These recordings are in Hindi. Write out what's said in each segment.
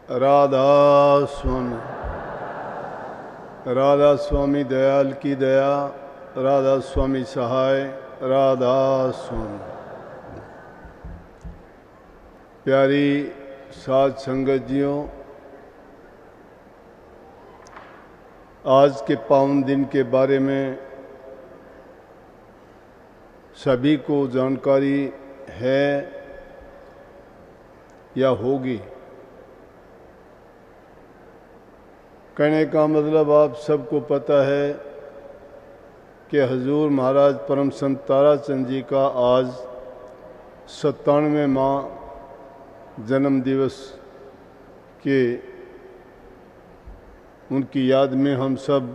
राधा स्वामी, राधा स्वामी दयाल की दया, राधा स्वामी सहाय, राधा स्वामी। प्यारी साध संगत जियों, आज के पावन दिन के बारे में सभी को जानकारी है या होगी। कहने का मतलब आप सबको पता है कि हजूर महाराज परम संत ताराचंद जी का आज 97वां जन्म दिवस के उनकी याद में हम सब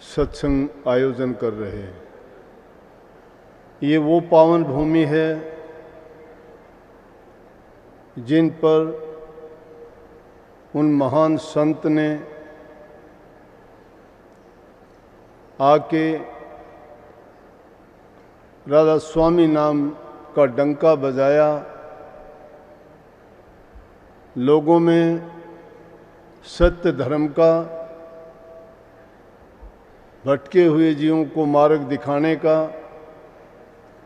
सत्संग आयोजन कर रहे हैं। ये वो पावन भूमि है जिन पर उन महान संत ने आके राधा स्वामी नाम का डंका बजाया, लोगों में सत्य धर्म का, भटके हुए जीवों को मार्ग दिखाने का,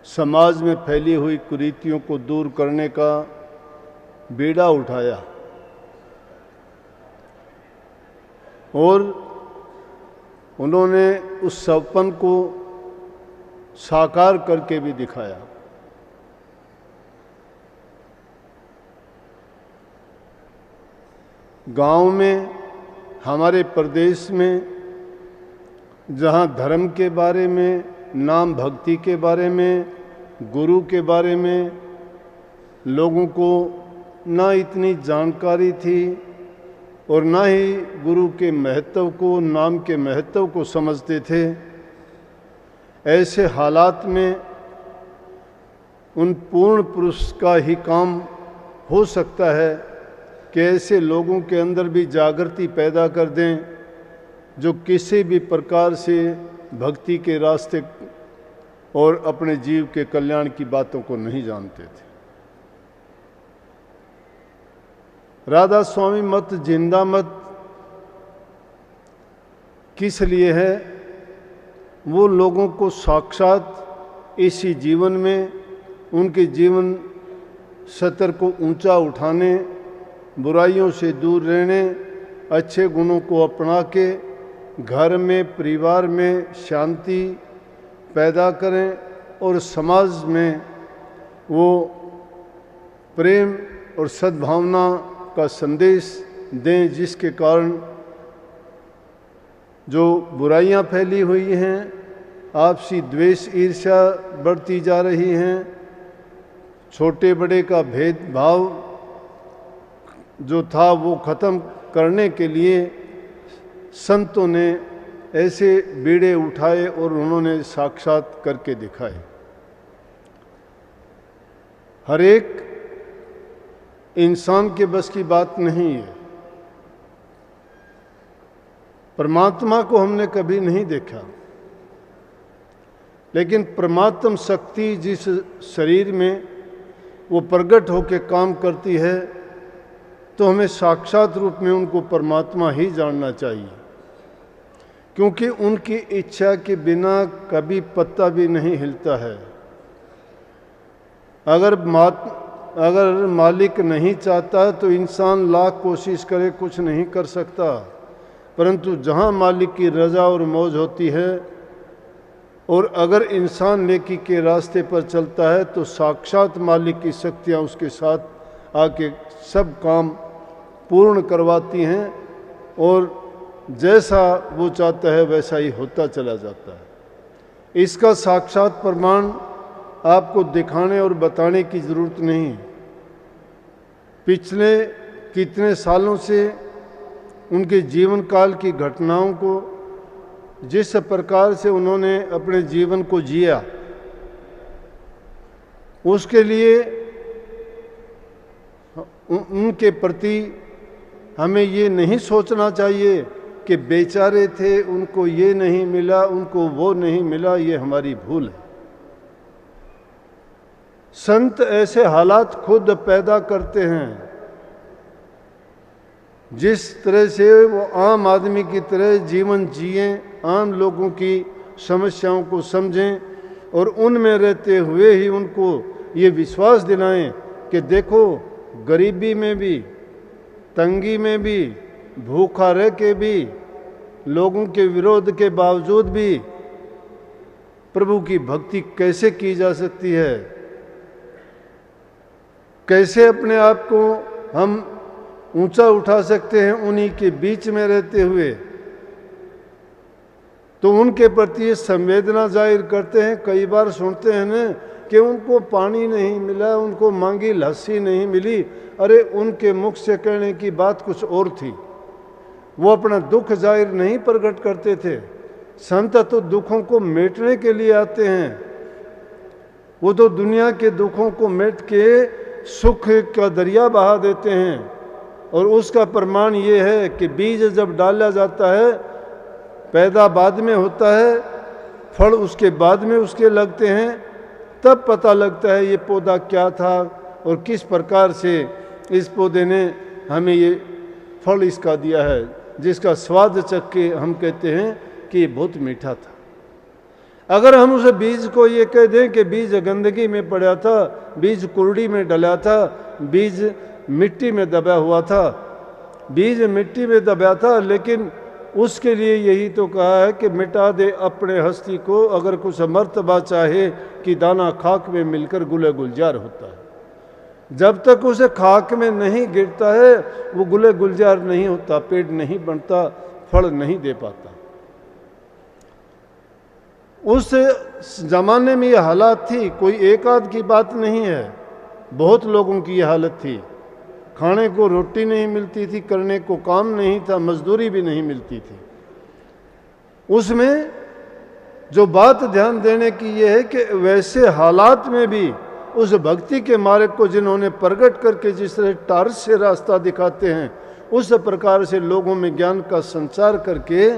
समाज में फैली हुई कुरीतियों को दूर करने का बीड़ा उठाया और उन्होंने उस सपन को साकार करके भी दिखाया। गांव में, हमारे प्रदेश में, जहां धर्म के बारे में, नाम भक्ति के बारे में, गुरु के बारे में लोगों को ना इतनी जानकारी थी और ना ही गुरु के महत्व को, नाम के महत्व को समझते थे, ऐसे हालात में उन पूर्ण पुरुष का ही काम हो सकता है कि ऐसे लोगों के अंदर भी जागृति पैदा कर दें जो किसी भी प्रकार से भक्ति के रास्ते और अपने जीव के कल्याण की बातों को नहीं जानते थे। राधा स्वामी मत, जिंदा मत किस लिए है? वो लोगों को साक्षात इसी जीवन में उनके जीवन स्तर को ऊंचा उठाने, बुराइयों से दूर रहने, अच्छे गुणों को अपना के घर में, परिवार में शांति पैदा करें और समाज में वो प्रेम और सद्भावना का संदेश दें, जिसके कारण जो बुराइयां फैली हुई हैं, आपसी द्वेष ईर्ष्या बढ़ती जा रही हैं, छोटे बड़े का भेदभाव जो था वो ख़त्म करने के लिए संतों ने ऐसे बीड़े उठाए और उन्होंने साक्षात करके दिखाए। हर एक इंसान के बस की बात नहीं है। परमात्मा को हमने कभी नहीं देखा, लेकिन परमात्म शक्ति जिस शरीर में वो प्रकट होकर काम करती है, तो हमें साक्षात रूप में उनको परमात्मा ही जानना चाहिए, क्योंकि उनकी इच्छा के बिना कभी पत्ता भी नहीं हिलता है। अगर मालिक नहीं चाहता तो इंसान लाख कोशिश करे कुछ नहीं कर सकता, परंतु जहाँ मालिक की रज़ा और मौज होती है और अगर इंसान नेकी के रास्ते पर चलता है तो साक्षात मालिक की शक्तियाँ उसके साथ आके सब काम पूर्ण करवाती हैं और जैसा वो चाहता है वैसा ही होता चला जाता है। इसका साक्षात प्रमाण आपको दिखाने और बताने की ज़रूरत नहीं। पिछले कितने सालों से उनके जीवन काल की घटनाओं को, जिस प्रकार से उन्होंने अपने जीवन को जिया, उसके लिए उनके प्रति हमें ये नहीं सोचना चाहिए कि बेचारे थे, उनको ये नहीं मिला, उनको वो नहीं मिला। ये हमारी भूल है। संत ऐसे हालात खुद पैदा करते हैं जिस तरह से वो आम आदमी की तरह जीवन जिएं, आम लोगों की समस्याओं को समझें और उनमें रहते हुए ही उनको ये विश्वास दिलाएं कि देखो, गरीबी में भी, तंगी में भी, भूखा रह के भी, लोगों के विरोध के बावजूद भी प्रभु की भक्ति कैसे की जा सकती है, कैसे अपने आप को हम ऊंचा उठा सकते हैं उन्हीं के बीच में रहते हुए। तो उनके प्रति संवेदना जाहिर करते हैं। कई बार सुनते हैं ना कि उनको पानी नहीं मिला, उनको मांगी लस्सी नहीं मिली। अरे उनके मुख से कहने की बात कुछ और थी। वो अपना दुख जाहिर नहीं प्रकट करते थे। संत तो दुखों को मेटने के लिए आते हैं। वो तो दुनिया के दुखों को मेट के सुख का दरिया बहा देते हैं। और उसका प्रमाण ये है कि बीज जब डाला जाता है, पैदा बाद में होता है, फल उसके बाद में उसके लगते हैं, तब पता लगता है ये पौधा क्या था और किस प्रकार से इस पौधे ने हमें ये फल इसका दिया है, जिसका स्वाद चख के हम कहते हैं कि ये बहुत मीठा था। अगर हम उस बीज को ये कह दें कि बीज गंदगी में पड़ा था, बीज कुर्डी में डला था, बीज मिट्टी में दबा हुआ था, बीज मिट्टी में दबा था, लेकिन उसके लिए यही तो कहा है कि मिटा दे अपने हस्ती को, अगर कुछ मर्तबा चाहे कि दाना खाक में मिलकर गुले गुलजार होता है। जब तक उसे खाक में नहीं गिरता है वो गुले गुलजार नहीं होता, पेड़ नहीं बनता, फल नहीं दे पाता। उस जमाने में ये हालात थी, कोई एक आध की बात नहीं है, बहुत लोगों की ये हालत थी। खाने को रोटी नहीं मिलती थी, करने को काम नहीं था, मजदूरी भी नहीं मिलती थी। उसमें जो बात ध्यान देने की ये है कि वैसे हालात में भी उस भक्ति के मार्ग को जिन्होंने प्रकट करके जिस तरह टार्च से रास्ता दिखाते हैं, उस प्रकार से लोगों में ज्ञान का संचार करके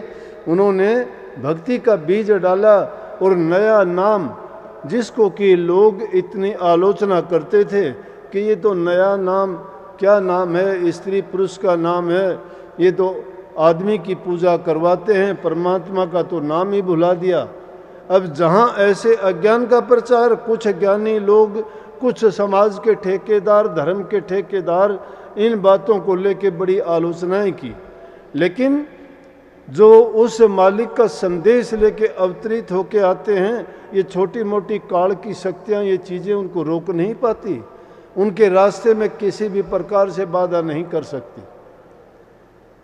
उन्होंने भक्ति का बीज डाला। और नया नाम, जिसको कि लोग इतनी आलोचना करते थे कि ये तो नया नाम, क्या नाम है, स्त्री पुरुष का नाम है, ये तो आदमी की पूजा करवाते हैं, परमात्मा का तो नाम ही भुला दिया। अब जहाँ ऐसे अज्ञान का प्रचार, कुछ ज्ञानी लोग, कुछ समाज के ठेकेदार, धर्म के ठेकेदार, इन बातों को लेके बड़ी आलोचनाएं की, लेकिन जो उस मालिक का संदेश लेके अवतरित होके आते हैं, ये छोटी मोटी काल की शक्तियाँ, ये चीज़ें उनको रोक नहीं पाती, उनके रास्ते में किसी भी प्रकार से बाधा नहीं कर सकती।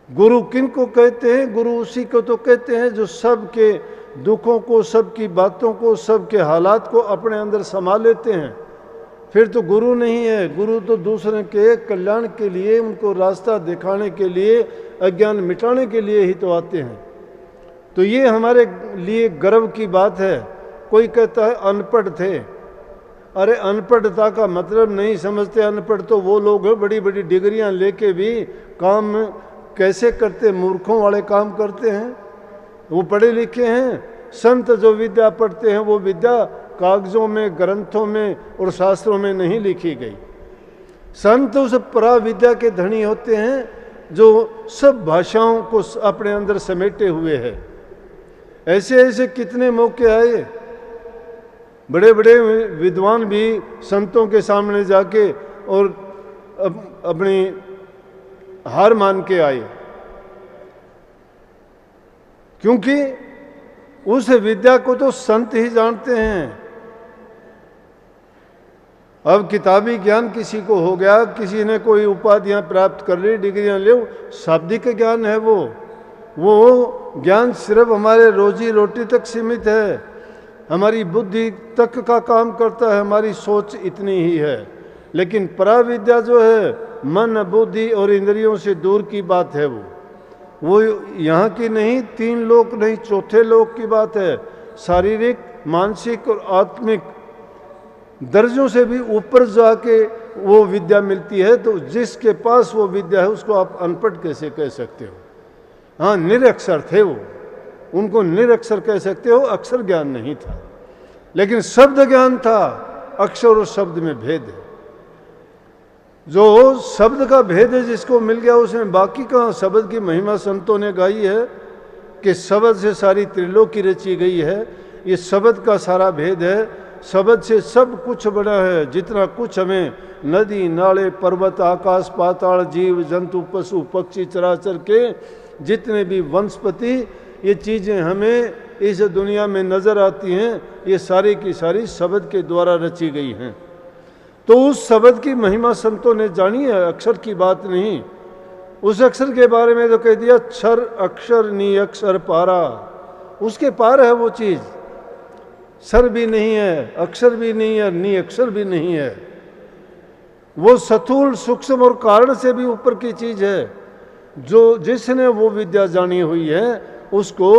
गुरु किन को कहते हैं? गुरु उसी को तो कहते हैं जो सबके दुखों को, सबकी बातों को, सबके हालात को अपने अंदर समा लेते हैं। फिर तो गुरु नहीं है, गुरु तो दूसरे के कल्याण के लिए, उनको रास्ता दिखाने के लिए, अज्ञान मिटाने के लिए ही तो आते हैं। तो ये हमारे लिए गर्व की बात है। कोई कहता है अनपढ़ थे। अरे अनपढ़ता का मतलब नहीं समझते। अनपढ़ तो वो लोग हैं बड़ी बड़ी डिग्रियां लेके भी काम कैसे करते, मूर्खों वाले काम करते हैं। वो पढ़े लिखे हैं। संत जो विद्या पढ़ते हैं वो विद्या कागजों में, ग्रंथों में और शास्त्रों में नहीं लिखी गई। संत उस परा विद्या के धनी होते हैं जो सब भाषाओं को अपने अंदर समेटे हुए है। ऐसे ऐसे कितने मौके आए, बड़े बड़े विद्वान भी संतों के सामने जाके और अपनी हार मान के आए, क्योंकि उस विद्या को तो संत ही जानते हैं। अब किताबी ज्ञान किसी को हो गया, किसी ने कोई उपाधियां प्राप्त कर ली, डिग्रियां ले, शाब्दिक ज्ञान है वो ज्ञान सिर्फ हमारे रोजी रोटी तक सीमित है, हमारी बुद्धि तक का काम करता है, हमारी सोच इतनी ही है। लेकिन पराविद्या जो है मन, बुद्धि और इंद्रियों से दूर की बात है। वो यहाँ की नहीं, 3 लोक नहीं, 4थे लोक की बात है। शारीरिक, मानसिक और आत्मिक दर्जों से भी ऊपर जाके वो विद्या मिलती है। तो जिसके पास वो विद्या है उसको आप अनपढ़ कैसे कह सकते हो? हाँ, निरक्षर थे वो, उनको निरक्षर कह सकते हो, अक्षर ज्ञान नहीं था, लेकिन शब्द ज्ञान था। अक्षर और शब्द में भेद है। जो शब्द का भेद है जिसको मिल गया उसमें बाकी का शब्द की महिमा संतों ने गाई है कि शब्द से सारी त्रिलोकी रची गई है। ये शब्द का सारा भेद है। शब्द से सब कुछ बना है। जितना कुछ हमें नदी नाले पर्वत आकाश पाताल जीव जंतु पशु पक्षी चराचर के जितने भी वनस्पति ये चीज़ें हमें इस दुनिया में नज़र आती हैं, ये सारी की सारी शब्द के द्वारा रची गई हैं। तो उस शब्द की महिमा संतों ने जानी है, अक्षर की बात नहीं। उस अक्षर के बारे में तो कह दिया क्षर अक्षर नी अक्षर पारा, उसके पार है वो चीज़। सर भी नहीं है, अक्षर भी नहीं है, नी अक्षर भी नहीं है। वो स्थूल सूक्ष्म और कारण से भी ऊपर की चीज़ है। जो जिसने वो विद्या जानी हुई है उसको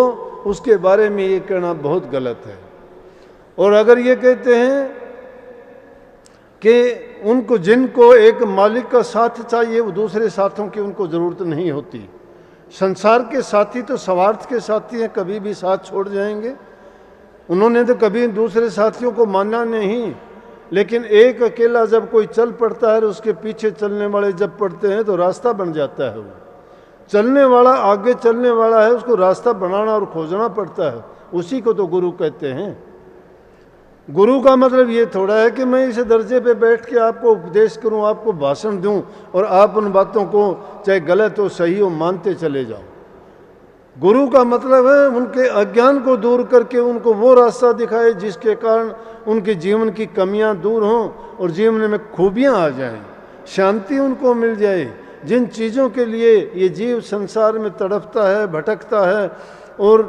उसके बारे में ये कहना बहुत गलत है। और अगर ये कहते हैं कि उनको जिनको एक मालिक का साथ चाहिए वो दूसरे साथों की उनको ज़रूरत नहीं होती। संसार के साथी तो स्वार्थ के साथी हैं, कभी भी साथ छोड़ जाएंगे। उन्होंने तो कभी दूसरे साथियों को माना नहीं। लेकिन एक अकेला जब कोई चल पड़ता है और उसके पीछे चलने वाले जब पड़ते हैं तो रास्ता बन जाता है। वो चलने वाला आगे चलने वाला है, उसको रास्ता बनाना और खोजना पड़ता है। उसी को तो गुरु कहते हैं। गुरु का मतलब ये थोड़ा है कि मैं इस दर्जे पे बैठ के आपको उपदेश करूं, आपको भाषण दूं और आप उन बातों को चाहे गलत हो सही हो मानते चले जाओ। गुरु का मतलब है उनके अज्ञान को दूर करके उनको वो रास्ता दिखाए जिसके कारण उनके जीवन की कमियां दूर हों और जीवन में खूबियां आ जाएं, शांति उनको मिल जाए। जिन चीज़ों के लिए ये जीव संसार में तड़पता है, भटकता है और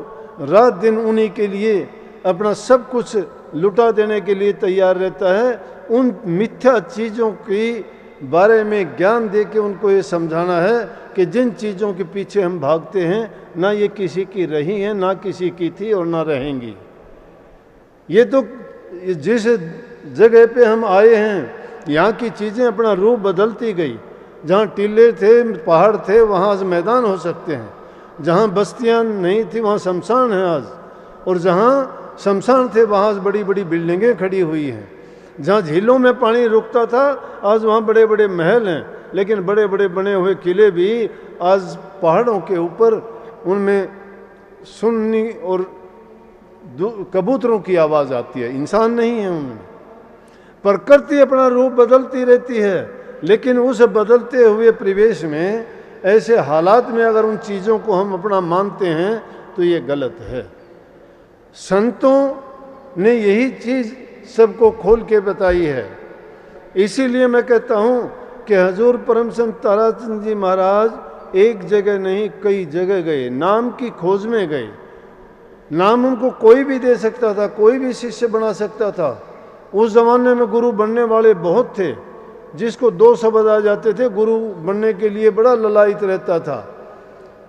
रात दिन उन्हीं के लिए अपना सब कुछ लुटा देने के लिए तैयार रहता है, उन मिथ्या चीज़ों की बारे में ज्ञान दे के उनको ये समझाना है कि जिन चीज़ों के पीछे हम भागते हैं ना ये किसी की रही हैं, ना किसी की थी और ना रहेंगी। ये तो जिस जगह पे हम आए हैं यहाँ की चीज़ें अपना रूप बदलती गई। जहाँ टीले थे पहाड़ थे वहाँ आज मैदान हो सकते हैं, जहाँ बस्तियाँ नहीं थी वहाँ शमशान है आज, और जहाँ शमशान थे वहाँ आज बड़ी बड़ी बिल्डिंगें खड़ी हुई हैं। जहाँ झीलों में पानी रुकता था आज वहाँ बड़े बड़े महल हैं, लेकिन बड़े बड़े बने हुए किले भी आज पहाड़ों के ऊपर उनमें सुन्नी और कबूतरों की आवाज़ आती है, इंसान नहीं है उनमें। प्रकृति अपना रूप बदलती रहती है, लेकिन उस बदलते हुए परिवेश में ऐसे हालात में अगर उन चीज़ों को हम अपना मानते हैं तो ये गलत है। संतों ने यही चीज़ सबको खोल के बताई है। इसीलिए मैं कहता हूँ कि हजूर परम संत ताराचंद जी महाराज एक जगह नहीं कई जगह गए, नाम की खोज में गए। नाम उनको कोई भी दे सकता था, कोई भी शिष्य बना सकता था। उस ज़माने में गुरु बनने वाले बहुत थे, जिसको 2 शब्द आ जाते थे गुरु बनने के लिए बड़ा ललायित रहता था।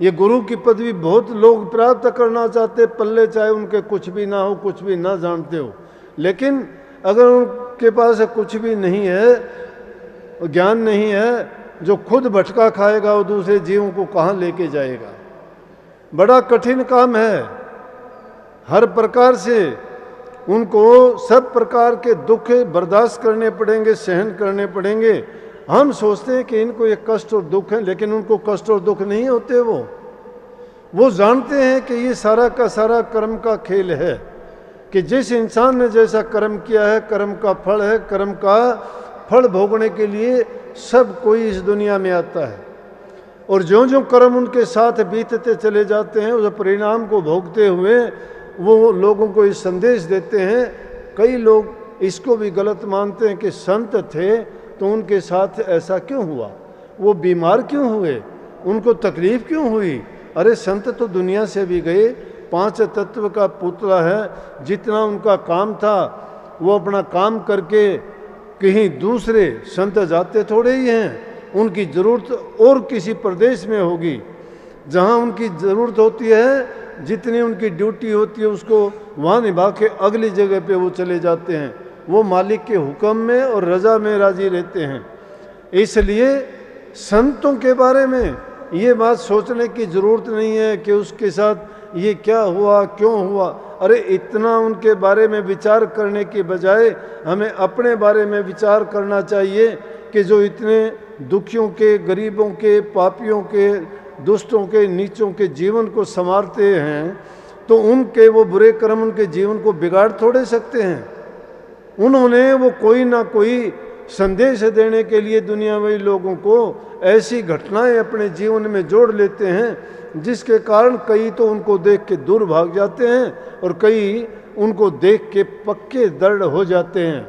ये गुरु की पदवी बहुत लोग प्राप्त करना चाहते, पल्ले चाहे उनके कुछ भी ना हो, कुछ भी ना जानते हो, लेकिन अगर उनके पास कुछ भी नहीं है, ज्ञान नहीं है, जो खुद भटका खाएगा वो दूसरे जीवों को कहाँ लेके जाएगा। बड़ा कठिन काम है। हर प्रकार से उनको सब प्रकार के दुख बर्दाश्त करने पड़ेंगे, सहन करने पड़ेंगे। हम सोचते हैं कि इनको ये कष्ट और दुख है, लेकिन उनको कष्ट और दुख नहीं होते। वो जानते हैं कि ये सारा का सारा कर्म का खेल है, कि जिस इंसान ने जैसा कर्म किया है कर्म का फल है। कर्म का फल भोगने के लिए सब कोई इस दुनिया में आता है, और जो जो कर्म उनके साथ बीतते चले जाते हैं उस परिणाम को भोगते हुए वो लोगों को इस संदेश देते हैं। कई लोग इसको भी गलत मानते हैं कि संत थे तो उनके साथ ऐसा क्यों हुआ, वो बीमार क्यों हुए, उनको तकलीफ क्यों हुई। अरे संत तो दुनिया से भी गए, 5 तत्व का पुतला है। जितना उनका काम था वो अपना काम करके कहीं दूसरे, संत जाते थोड़े ही हैं। उनकी ज़रूरत और किसी प्रदेश में होगी जहाँ उनकी ज़रूरत होती है, जितनी उनकी ड्यूटी होती है उसको वहाँ निभा के अगली जगह पे वो चले जाते हैं। वो मालिक के हुक्म में और रज़ा में राजी रहते हैं। इसलिए संतों के बारे में ये बात सोचने की ज़रूरत नहीं है कि उसके साथ ये क्या हुआ, क्यों हुआ। अरे इतना उनके बारे में विचार करने के बजाय हमें अपने बारे में विचार करना चाहिए कि जो इतने दुखियों के, गरीबों के, पापियों के, दुष्टों के, नीचों के जीवन को संवारते हैं, तो उनके वो बुरे कर्म उनके जीवन को बिगाड़ थोड़े सकते हैं। उन्होंने वो कोई ना कोई संदेश देने के लिए दुनियावी लोगों को ऐसी घटनाएं अपने जीवन में जोड़ लेते हैं जिसके कारण कई तो उनको देख के दूर भाग जाते हैं और कई उनको देख के पक्के दृढ़ हो जाते हैं,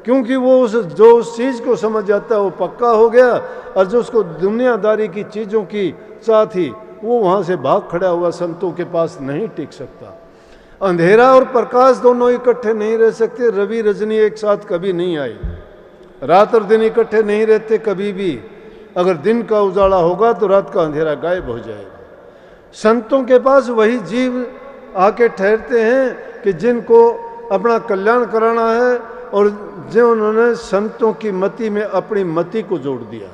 क्योंकि वो उस चीज़ को समझ जाता है वो पक्का हो गया, और जो उसको दुनियादारी की चीज़ों की चाह थी वो वहाँ से भाग खड़ा हुआ संतों के पास नहीं टिक सकता। अंधेरा और प्रकाश दोनों इकट्ठे नहीं रह सकते। रवि रजनी एक साथ कभी नहीं आई, रात और दिन इकट्ठे नहीं रहते कभी भी। अगर दिन का उजाला होगा तो रात का अंधेरा गायब हो जाएगा। संतों के पास वही जीव आके ठहरते हैं कि जिनको अपना कल्याण कराना है और जो उन्होंने संतों की मति में अपनी मति को जोड़ दिया।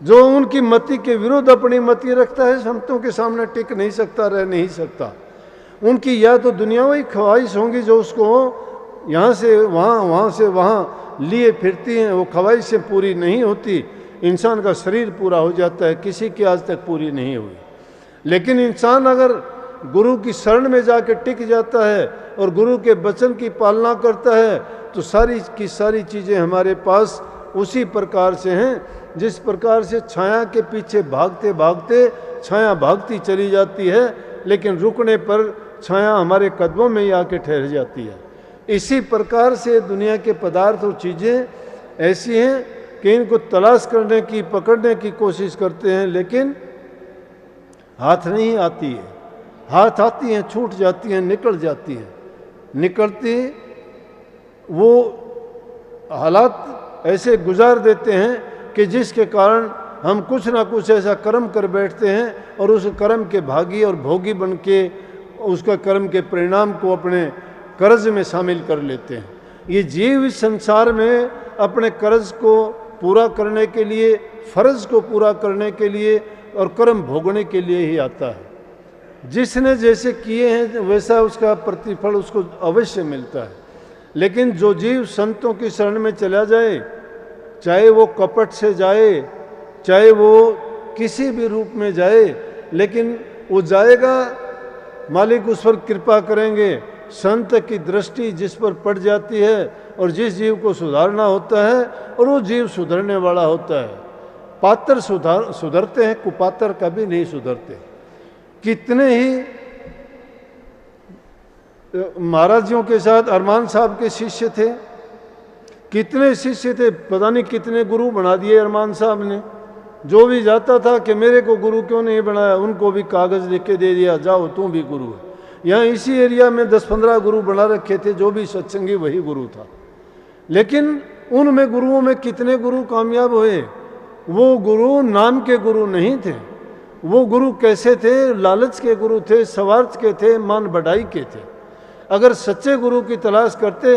जो उनकी मति के विरुद्ध अपनी मति रखता है संतों के सामने टिक नहीं सकता, रह नहीं सकता। उनकी या तो दुनियावी ख्वाहिश होंगी जो उसको यहाँ से वहाँ, वहाँ से वहाँ लिए फिरती हैं, वो ख्वाहिशें पूरी नहीं होती। इंसान का शरीर पूरा हो जाता है, किसी की आज तक पूरी नहीं हुई। लेकिन इंसान अगर गुरु की शरण में जाकर टिक जाता है और गुरु के वचन की पालना करता है तो सारी की सारी चीज़ें हमारे पास उसी प्रकार से हैं जिस प्रकार से छाया के पीछे भागते भागते छाया भागती चली जाती है, लेकिन रुकने पर छाया हमारे कदमों में ही आके ठहर जाती है। इसी प्रकार से दुनिया के पदार्थ और चीज़ें ऐसी हैं कि इनको तलाश करने की, पकड़ने की कोशिश करते हैं, लेकिन हाथ नहीं आती है। हाथ आती हैं, छूट जाती हैं, निकल जाती हैं। निकलती वो हालात ऐसे गुजार देते हैं कि जिसके कारण हम कुछ ना कुछ ऐसा कर्म कर बैठते हैं और उस कर्म के भागी और भोगी बन के उसका कर्म के परिणाम को अपने कर्ज में शामिल कर लेते हैं। ये जीव इस संसार में अपने कर्ज को पूरा करने के लिए, फर्ज को पूरा करने के लिए और कर्म भोगने के लिए ही आता है। जिसने जैसे किए हैं वैसा उसका प्रतिफल उसको अवश्य मिलता है। लेकिन जो जीव संतों की शरण में चला जाए, चाहे वो कपट से जाए, चाहे वो किसी भी रूप में जाए, लेकिन वो जाएगा, मालिक उस पर कृपा करेंगे। संत की दृष्टि जिस पर पड़ जाती है और जिस जीव को सुधारना होता है और वो जीव सुधरने वाला होता है। पात्र सुधरते हैं, कुपात्र कभी नहीं सुधरते। कितने ही महाराजियों के साथ अरमान साहब के शिष्य थे, कितने शिष्य थे, पता नहीं कितने गुरु बना दिए अरमान साहब ने। जो भी जाता था कि मेरे को गुरु क्यों नहीं बनाया, उनको भी कागज़ लिख के दे दिया, जाओ तुम भी गुरु है। यहाँ इसी एरिया में 10-15 गुरु बना रखे थे, जो भी सत्संगी वही गुरु था। लेकिन उनमें गुरुओं में कितने गुरु कामयाब हुए? वो गुरु नाम के गुरु नहीं थे। वो गुरु कैसे थे? लालच के गुरु थे, स्वार्थ के थे, मान बढ़ाई के थे। अगर सच्चे गुरु की तलाश करते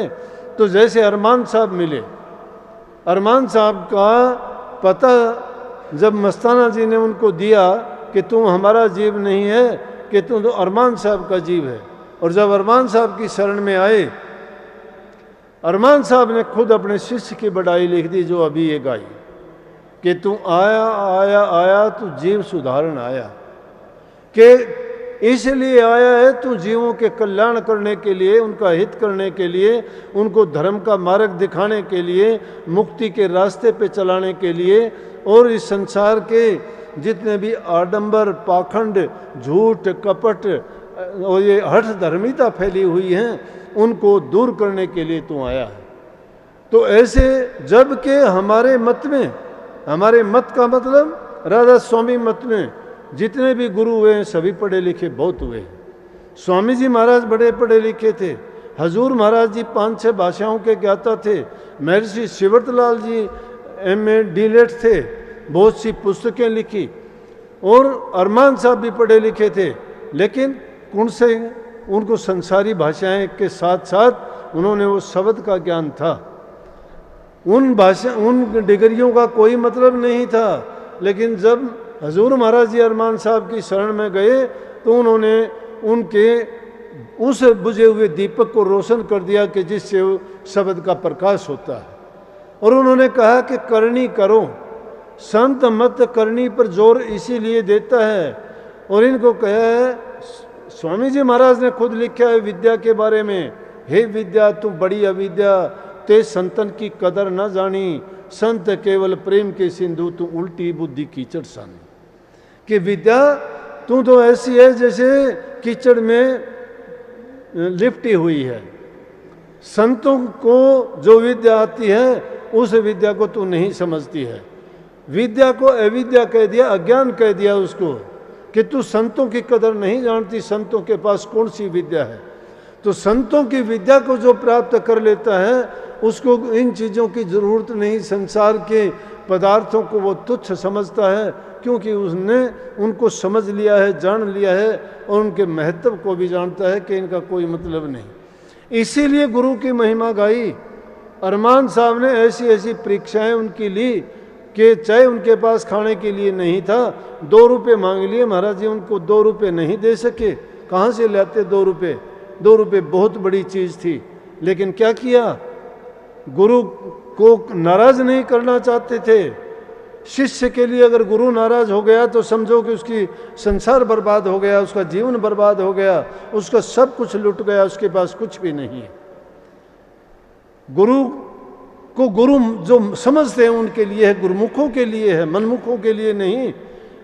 तो जैसे अरमान साहब मिले, अरमान साहब का पता जब मस्ताना जी ने उनको दिया कि तुम हमारा जीव नहीं है, कि तुम तो अरमान साहब का जीव है, और जब अरमान साहब की शरण में आए, अरमान साहब ने खुद अपने शिष्य की बड़ाई लिख दी जो अभी ये गाई कि तू आया आया आया, तू जीव सुधारण आया, कि इसलिए आया है तू जीवों के कल्याण करने के लिए, उनका हित करने के लिए, उनको धर्म का मार्ग दिखाने के लिए, मुक्ति के रास्ते पे चलाने के लिए, और इस संसार के जितने भी आडंबर, पाखंड, झूठ, कपट और ये हठ धर्मिता फैली हुई हैं उनको दूर करने के लिए तू आया है। तो ऐसे जबकि हमारे मत में, हमारे मत का मतलब राधा स्वामी मत में जितने भी गुरु हुए हैं सभी पढ़े लिखे बहुत हुए हैं। स्वामी जी महाराज बड़े पढ़े लिखे थे, हजूर महाराज जी 5-6 भाषाओं के ज्ञाता थे, महर्षि शिवरतलाल जी MA D.Litt थे, बहुत सी पुस्तकें लिखी, और अरमान साहब भी पढ़े लिखे थे। लेकिन कौन से उनको संसारी भाषाएं के साथ साथ उन्होंने वो शब्द का ज्ञान था। उन डिग्रियों का कोई मतलब नहीं था। लेकिन जब हजूर महाराज जी अरमान साहब की शरण में गए तो उन्होंने उनके उस बुझे हुए दीपक को रोशन कर दिया कि जिससे शब्द का प्रकाश होता है। और उन्होंने कहा कि करनी करो। संत मत करनी पर जोर इसीलिए देता है। और इनको कहा है, स्वामी जी महाराज ने खुद लिखा है विद्या के बारे में, हे विद्या तू बड़ी अविद्या, ते संतन की कदर न जानी, संत केवल प्रेम के सिंधु तू उल्टी बुद्धि कीचड़ सानी। कि विद्या तू तो ऐसी है जैसे कीचड़ में लिपटी हुई है। संतों को जो विद्या आती है उस विद्या को तू नहीं समझती है। विद्या को अविद्या कह दिया, अज्ञान कह दिया उसको, कि तू संतों की कदर नहीं जानती, संतों के पास कौन सी विद्या है। तो संतों की विद्या को जो प्राप्त कर लेता है उसको इन चीज़ों की जरूरत नहीं, संसार के पदार्थों को वो तुच्छ समझता है, क्योंकि उसने उनको समझ लिया है, जान लिया है, और उनके महत्व को भी जानता है कि इनका कोई मतलब नहीं। इसीलिए गुरु की महिमा गाई। अरमान साहब ने ऐसी ऐसी परीक्षाएं उनकी ली कि चाहे उनके पास खाने के लिए नहीं था, 2 रुपये मांग लिए, महाराज जी उनको 2 रुपये नहीं दे सके। कहाँ से लाते 2 रुपये? 2 रुपये बहुत बड़ी चीज़ थी, लेकिन क्या किया, गुरु को नाराज नहीं करना चाहते थे। शिष्य के लिए अगर गुरु नाराज हो गया तो समझो कि उसकी संसार बर्बाद हो गया, उसका जीवन बर्बाद हो गया, उसका सब कुछ लुट गया, उसके पास कुछ भी नहीं है। गुरु को गुरु जो समझते हैं उनके लिए है, गुरुमुखों के लिए है, मनमुखों के लिए नहीं।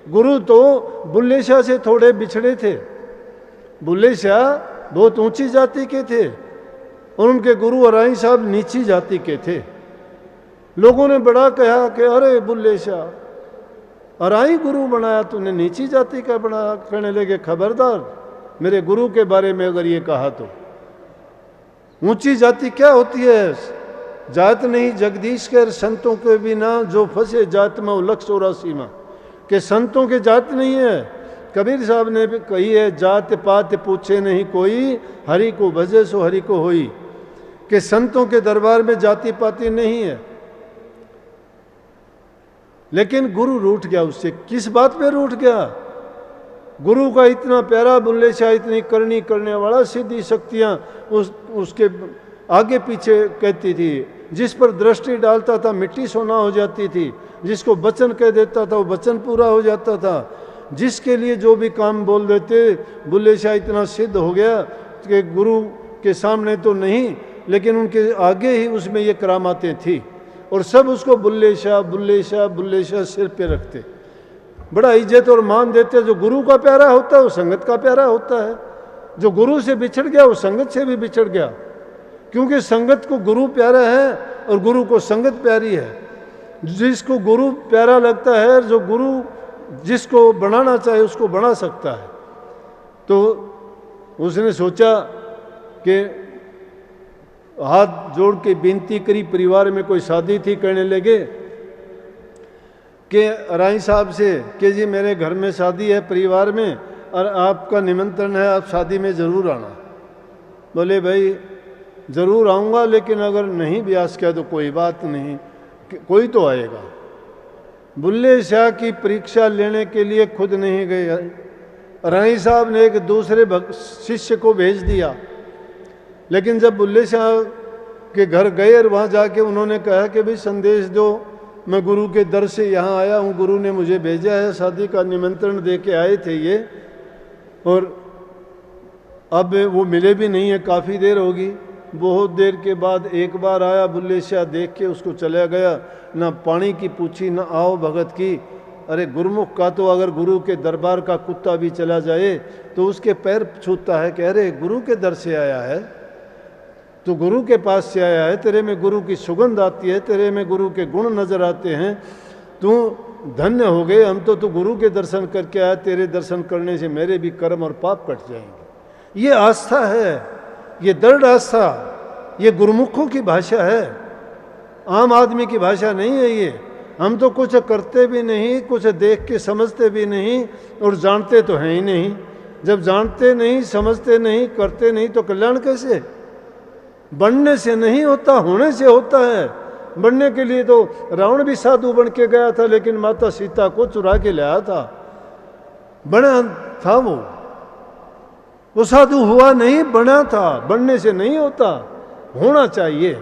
गुरु तो बुल्ले शाह से थोड़े बिछड़े थे। बुल्ले शाह बहुत ऊंची जाति के थे और उनके गुरु अराई साहब नीची जाति के थे। लोगों ने बड़ा कहा कि अरे बुल्ले शाह, अराई गुरु बनाया तूने, नीची जाति का बनाया। कहने लगे खबरदार, मेरे गुरु के बारे में अगर ये कहा तो। ऊंची जाति क्या होती है? जात नहीं जगदीश कर संतों के बिना जो फंसे जात में उलक्ष 84 में, कि संतों के जात नहीं है। कबीर साहब ने भी कही है, जात पात पूछे नहीं कोई, हरि को भजे सो हरि को होई। कि संतों के दरबार में जाति पाति नहीं है। लेकिन गुरु रूठ गया उससे। किस बात पे रूठ गया? गुरु का इतना प्यारा बुल्ले शाह, इतनी करनी करने वाला, सिद्धि शक्तियां उसके आगे पीछे कहती थी। जिस पर दृष्टि डालता था मिट्टी सोना हो जाती थी, जिसको वचन कह देता था वो वचन पूरा हो जाता था। जिसके लिए जो भी काम बोल देते, बुल्ले शाह इतना सिद्ध हो गया कि गुरु के सामने तो नहीं, लेकिन उनके आगे ही उसमें ये करामातें थी। और सब उसको बुल्ले शाह बुल्ले शाह बुल्ले शाह सिर पे रखते, बड़ा इज्जत और मान देते। जो गुरु का प्यारा होता है वो संगत का प्यारा होता है। जो गुरु से बिछड़ गया वो संगत से भी बिछड़ गया, क्योंकि संगत को गुरु प्यारा है और गुरु को संगत प्यारी है। जिसको गुरु प्यारा लगता है, जो गुरु जिसको बनाना चाहे उसको बना सकता है। तो उसने सोचा कि हाथ जोड़ के विनती करी। परिवार में कोई शादी थी, कहने लगे कि राई साहब से कि जी मेरे घर में शादी है परिवार में, और आपका निमंत्रण है, आप शादी में ज़रूर आना। बोले भाई ज़रूर आऊँगा, लेकिन अगर नहीं ब्यास किया तो कोई बात नहीं, कोई तो आएगा। बुल्ले शाह की परीक्षा लेने के लिए खुद नहीं गए। राई साहब ने एक दूसरे शिष्य को भेज दिया। लेकिन जब बुल्ले शाह के घर गए और वहाँ जाके उन्होंने कहा कि भाई संदेश दो, मैं गुरु के दर से यहाँ आया हूँ, गुरु ने मुझे भेजा है, शादी का निमंत्रण दे के आए थे ये, और अब वो मिले भी नहीं है, काफ़ी देर होगी। बहुत देर के बाद एक बार आया, बुल्ले शाह देख के उसको चला गया, ना पानी की पूछी ना आओ भगत की। अरे गुरुमुख का तो अगर गुरु के दरबार का कुत्ता भी चला जाए तो उसके पैर छूता है कि अरे गुरु के दर से आया है, तो गुरु के पास से आया है, तेरे में गुरु की सुगंध आती है, तेरे में गुरु के गुण नजर आते हैं, तू धन्य हो गए। हम तो तू गुरु के दर्शन करके आया, तेरे दर्शन करने से मेरे भी कर्म और पाप कट जाएंगे। ये आस्था है, ये दृढ़ आस्था, ये गुरुमुखों की भाषा है, आम आदमी की भाषा नहीं है ये। हम तो कुछ करते भी नहीं, कुछ देख के समझते भी नहीं, और जानते तो हैं ही नहीं। जब जानते नहीं, समझते नहीं, करते नहीं, तो कल्याण कैसे? बनने से नहीं होता, होने से होता है। बनने के लिए तो रावण भी साधु बन के गया था, लेकिन माता सीता को चुरा के लाया था, बना था वो साधु हुआ नहीं, बना था। बनने से नहीं होता, होना चाहिए।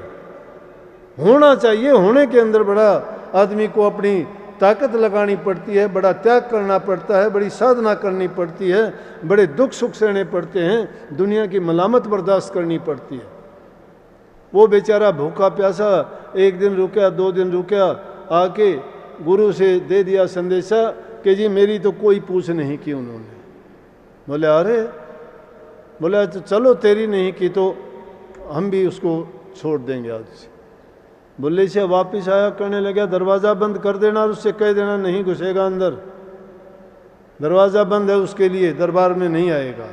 होना चाहिए। होने के अंदर बड़ा आदमी को अपनी ताकत लगानी पड़ती है, बड़ा त्याग करना पड़ता है, बड़ी साधना करनी पड़ती है, बड़े दुख सुख सहने पड़ते हैं, दुनिया की मलामत बर्दाश्त करनी पड़ती है। वो बेचारा भूखा प्यासा 1 दिन रुका, 2 दिन रुका, आके गुरु से दे दिया संदेशा कि जी मेरी तो कोई पूछ नहीं की उन्होंने। बोले अरे, बोला तो चलो तेरी नहीं की तो हम भी उसको छोड़ देंगे आज से। बुल्ले से वापस आया, कहने लगा दरवाज़ा बंद कर देना और उससे कह देना नहीं घुसेगा अंदर, दरवाज़ा बंद है उसके लिए, दरबार में नहीं आएगा।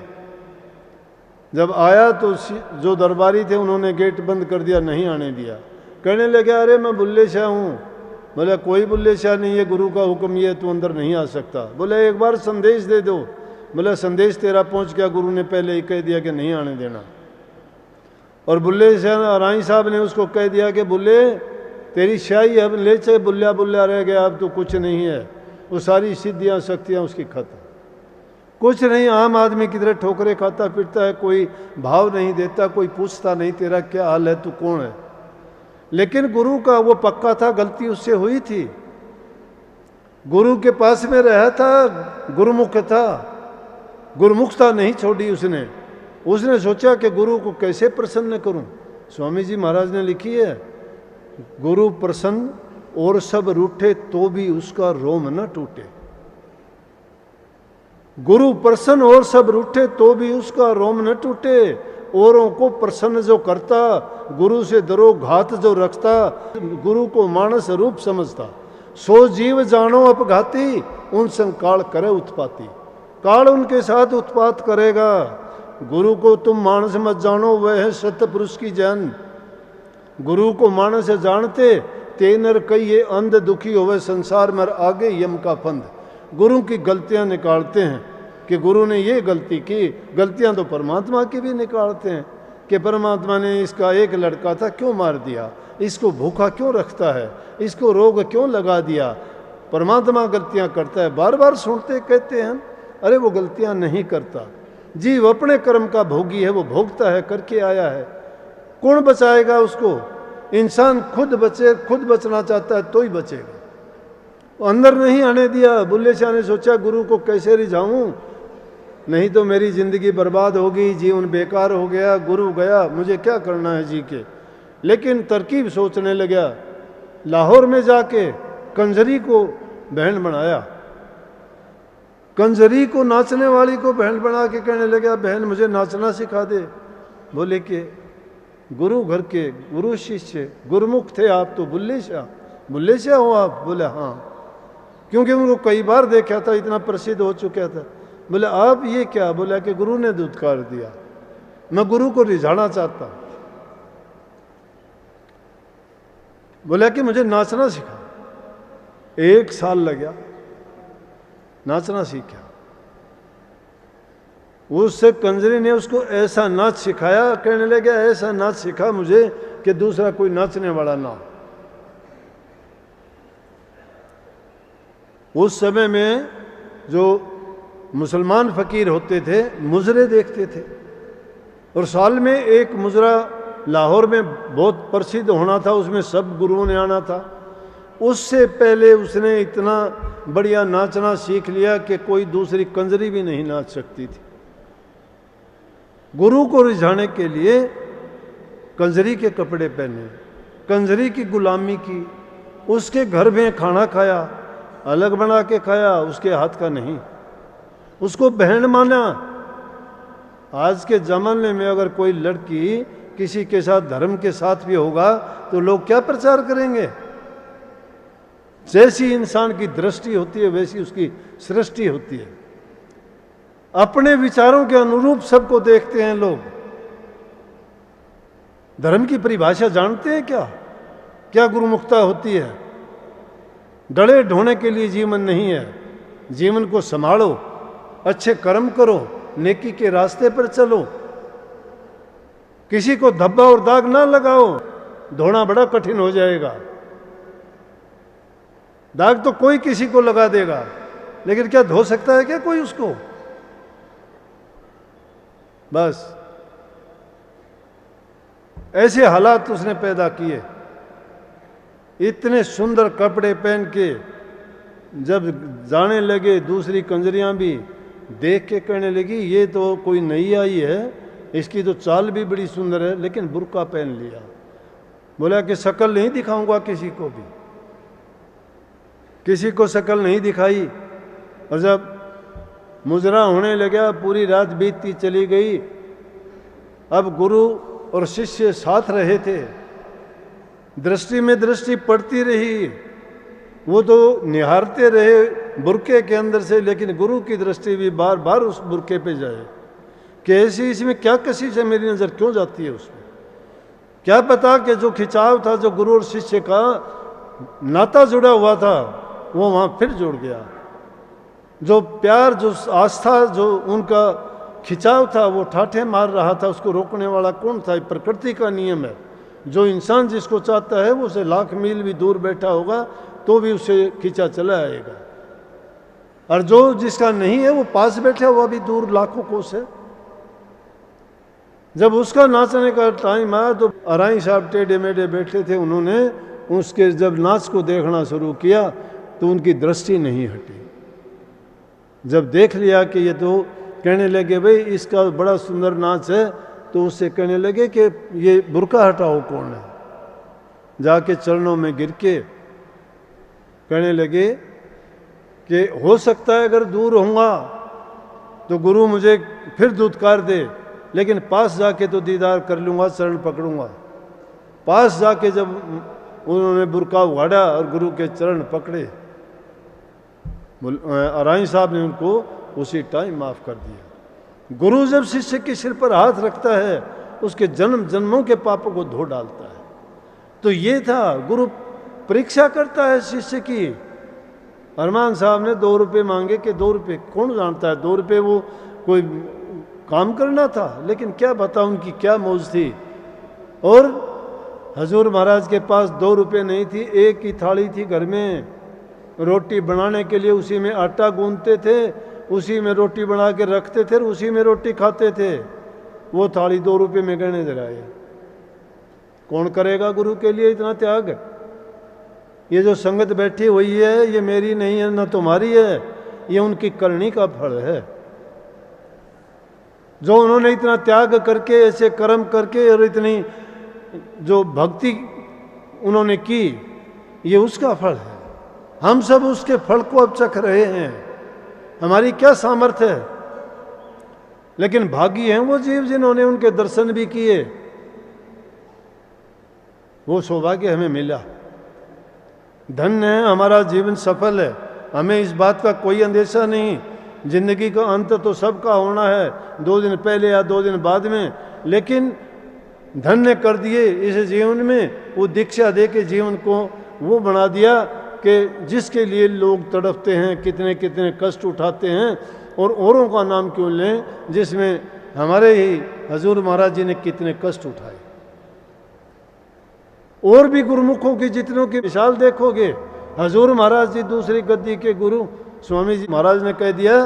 जब आया तो जो दरबारी थे उन्होंने गेट बंद कर दिया, नहीं आने दिया। कहने लगा अरे मैं बुल्ले शाह हूँ। बोला कोई बुल्ले शाह नहीं है, गुरु का हुक्म ये है तू अंदर नहीं आ सकता। बोला एक बार संदेश दे दो। बोला संदेश तेरा पहुँच गया, गुरु ने पहले ही कह दिया कि नहीं आने देना। और बुल्ले शाह राई साहब ने उसको कह दिया कि बुल्ले तेरी शाही अब ले चले, बुल्ला बुल्ला रह गया, अब तो कुछ नहीं है, वो सारी सिद्धियाँ शक्तियाँ उसकी खत्म, कुछ नहीं। आम आदमी की तरह ठोकरे खाता फिरता है, कोई भाव नहीं देता, कोई पूछता नहीं तेरा क्या हाल है, तू कौन है। लेकिन गुरु का वो पक्का था, गलती उससे हुई थी, गुरु के पास में रहा था, गुरुमुख था, गुरुमुखता नहीं छोड़ी उसने। उसने सोचा कि गुरु को कैसे प्रसन्न करूं। स्वामी जी महाराज ने लिखी है, गुरु प्रसन्न और सब रूठे तो भी उसका रोम न टूटे। गुरु प्रसन्न और सब रूठे तो भी उसका रोम न टूटे। औरों को प्रसन्न जो करता, गुरु से दरो घात जो रखता, गुरु को मानस रूप समझता, सो जीव जानो अपघाती, उन संग काल करे उत्पाती। काल उनके साथ उत्पात करेगा। गुरु को तुम मानस मत जानो, वह है सत्य पुरुष की जन। गुरु को मानस जानते ते नर कहिए अंध दुखी होवे संसार में आगे यम का फंद। गुरु की गलतियां निकालते हैं कि गुरु ने ये गलती की, गलतियां तो परमात्मा की भी निकालते हैं कि परमात्मा ने इसका एक लड़का था क्यों मार दिया, इसको भूखा क्यों रखता है, इसको रोग क्यों लगा दिया। परमात्मा गलतियां करता है, बार बार सुनते कहते हैं अरे वो गलतियां नहीं करता। जीव अपने कर्म का भोगी है, वो भोगता है, करके आया है, कौन बचाएगा उसको। इंसान खुद बचे, खुद बचना चाहता है तो ही बचेगा। वो अंदर नहीं आने दिया। बुल्ले शाह ने सोचा गुरु को कैसे रिझाऊं, नहीं तो मेरी जिंदगी बर्बाद होगी, जीवन बेकार हो गया, गुरु गया, मुझे क्या करना है जी के। लेकिन तरकीब सोचने लगा। लाहौर में जाके कंजरी को बहन बनाया, कंजरी को नाचने वाली को बहन बना के कहने लगा बहन मुझे नाचना सिखा दे। बोले कि गुरु घर के गुरु शिष्य गुरुमुख थे आप तो, बुल्ले शाह हो आप। बोले हाँ, क्योंकि उनको कई बार देखा था, इतना प्रसिद्ध हो चुका था। बोले आप ये क्या। बोला कि गुरु ने दुत्कार दिया, मैं गुरु को रिझाना चाहता। बोला कि मुझे नाचना सिखा। 1 साल लगा, नाचना सीखा। उससे कंजरी ने उसको ऐसा नाच सिखाया, कहने लगा ऐसा नाच सिखा मुझे कि दूसरा कोई नाचने वाला ना हो। उस समय में जो मुसलमान फकीर होते थे मुजरे देखते थे, और साल में एक मुजरा लाहौर में बहुत प्रसिद्ध होना था, उसमें सब गुरुओं ने आना था। उससे पहले उसने इतना बढ़िया नाचना सीख लिया कि कोई दूसरी कंजरी भी नहीं नाच सकती थी। गुरु को रिझाने के लिए कंजरी के कपड़े पहने, कंजरी की गुलामी की, उसके घर में खाना खाया, अलग बना के खाया, उसके हाथ का नहीं, उसको बहन माना। आज के ज़माने में अगर कोई लड़की किसी के साथ धर्म के साथ भी होगा तो लोग क्या प्रचार करेंगे। जैसी इंसान की दृष्टि होती है वैसी उसकी सृष्टि होती है। अपने विचारों के अनुरूप सबको देखते हैं लोग। धर्म की परिभाषा जानते हैं क्या, क्या गुरुमुखता होती है। डले ढोने के लिए जीवन नहीं है। जीवन को संभालो, अच्छे कर्म करो, नेकी के रास्ते पर चलो, किसी को धब्बा और दाग ना लगाओ, धोना बड़ा कठिन हो जाएगा। दाग तो कोई किसी को लगा देगा, लेकिन क्या धो सकता है क्या कोई उसको। बस ऐसे हालात उसने पैदा किए। इतने सुंदर कपड़े पहन के जब जाने लगे, दूसरी कंजरियां भी देख के कहने लगी ये तो कोई नई आई है, इसकी तो चाल भी बड़ी सुंदर है, लेकिन बुर्का पहन लिया। बोला कि शक्ल नहीं दिखाऊंगा किसी को भी, किसी को शक्ल नहीं दिखाई। और जब मुजरा होने लगा, पूरी रात बीतती चली गई। अब गुरु और शिष्य साथ रहे थे, दृष्टि में दृष्टि पड़ती रही, वो तो निहारते रहे बुरके के अंदर से, लेकिन गुरु की दृष्टि भी बार बार उस बुरके पे जाए कि ऐसी इसमें क्या कशिश है, मेरी नज़र क्यों जाती है उसमें। क्या पता कि जो खिंचाव था, जो गुरु और शिष्य का नाता जुड़ा हुआ था, वो वहाँ फिर जुड़ गया। जो प्यार, जो आस्था, जो उनका खिंचाव था, वो ठाठे मार रहा था, उसको रोकने वाला कौन था? प्रकृति का नियम है। जो इंसान जिसको चाहता है, वो उसे लाख मील भी दूर बैठा होगा तो भी उसे खींचा चला आएगा, और जो जिसका नहीं है वो पास बैठा हुआ भी दूर लाखों कोस है। जब उसका नाचने का टाइम आया तो अराई साहब टेढ़े मेढ़े बैठे थे, उन्होंने उसके जब नाच को देखना शुरू किया तो उनकी दृष्टि नहीं हटी। जब देख लिया कि ये तो कहने लगे भाई इसका बड़ा सुंदर नाच है, तो उससे कहने लगे कि ये बुर्का हटाओ कौन है। जाके चरणों में गिर के कहने लगे कि हो सकता है अगर दूर होऊंगा तो गुरु मुझे फिर दुत्कार दे, लेकिन पास जाके तो दीदार कर लूँगा, चरण पकड़ूंगा। पास जाके जब उन्होंने बुर्का उगाड़ा और गुरु के चरण पकड़े, अराई साहब ने उनको उसी टाइम माफ़ कर दिया। गुरु जब शिष्य के सिर पर हाथ रखता है, उसके जन्म जन्मों के पापों को धो डालता है। तो ये था, गुरु परीक्षा करता है शिष्य की। अरमान साहब ने 2 रुपये मांगे कि 2 रुपये कौन जानता है, 2 रुपये वो कोई काम करना था, लेकिन क्या बता उनकी क्या मौज थी। और हजूर महाराज के पास 2 रुपये नहीं थी, एक ही थाली थी घर में, रोटी बनाने के लिए उसी में आटा गूंथते थे, उसी में रोटी बना के रखते थे, उसी में रोटी खाते थे। वो थाली 2 रुपये में गहने जराए। कौन करेगा गुरु के लिए इतना त्याग? ये जो संगत बैठी हुई है, ये मेरी नहीं है, न तुम्हारी है, ये उनकी करनी का फल है। जो उन्होंने इतना त्याग करके, ऐसे कर्म करके और इतनी जो भक्ति उन्होंने की, ये उसका फल है। हम सब उसके फल को अब चख रहे हैं। हमारी क्या सामर्थ्य है? लेकिन भागी हैं वो जीव जिन्होंने उनके दर्शन भी किए, वो सौभाग्य हमें मिला। धन्य है, हमारा जीवन सफल है। हमें इस बात का कोई अंदेशा नहीं। जिंदगी का अंत तो सबका होना है, 2 दिन पहले या 2 दिन बाद में, लेकिन धन्य कर दिए इस जीवन में। वो दीक्षा दे के जीवन को वो बना दिया कि जिसके लिए लोग तड़पते हैं, कितने कितने कष्ट उठाते हैं, और औरों का नाम क्यों लें जिसमें हमारे ही हजूर महाराज जी ने कितने कष्ट उठाए। और भी गुरुमुखों की जितनों की मिसाल देखोगे, हजूर महाराज जी दूसरी गद्दी के गुरु स्वामी जी महाराज ने कह दिया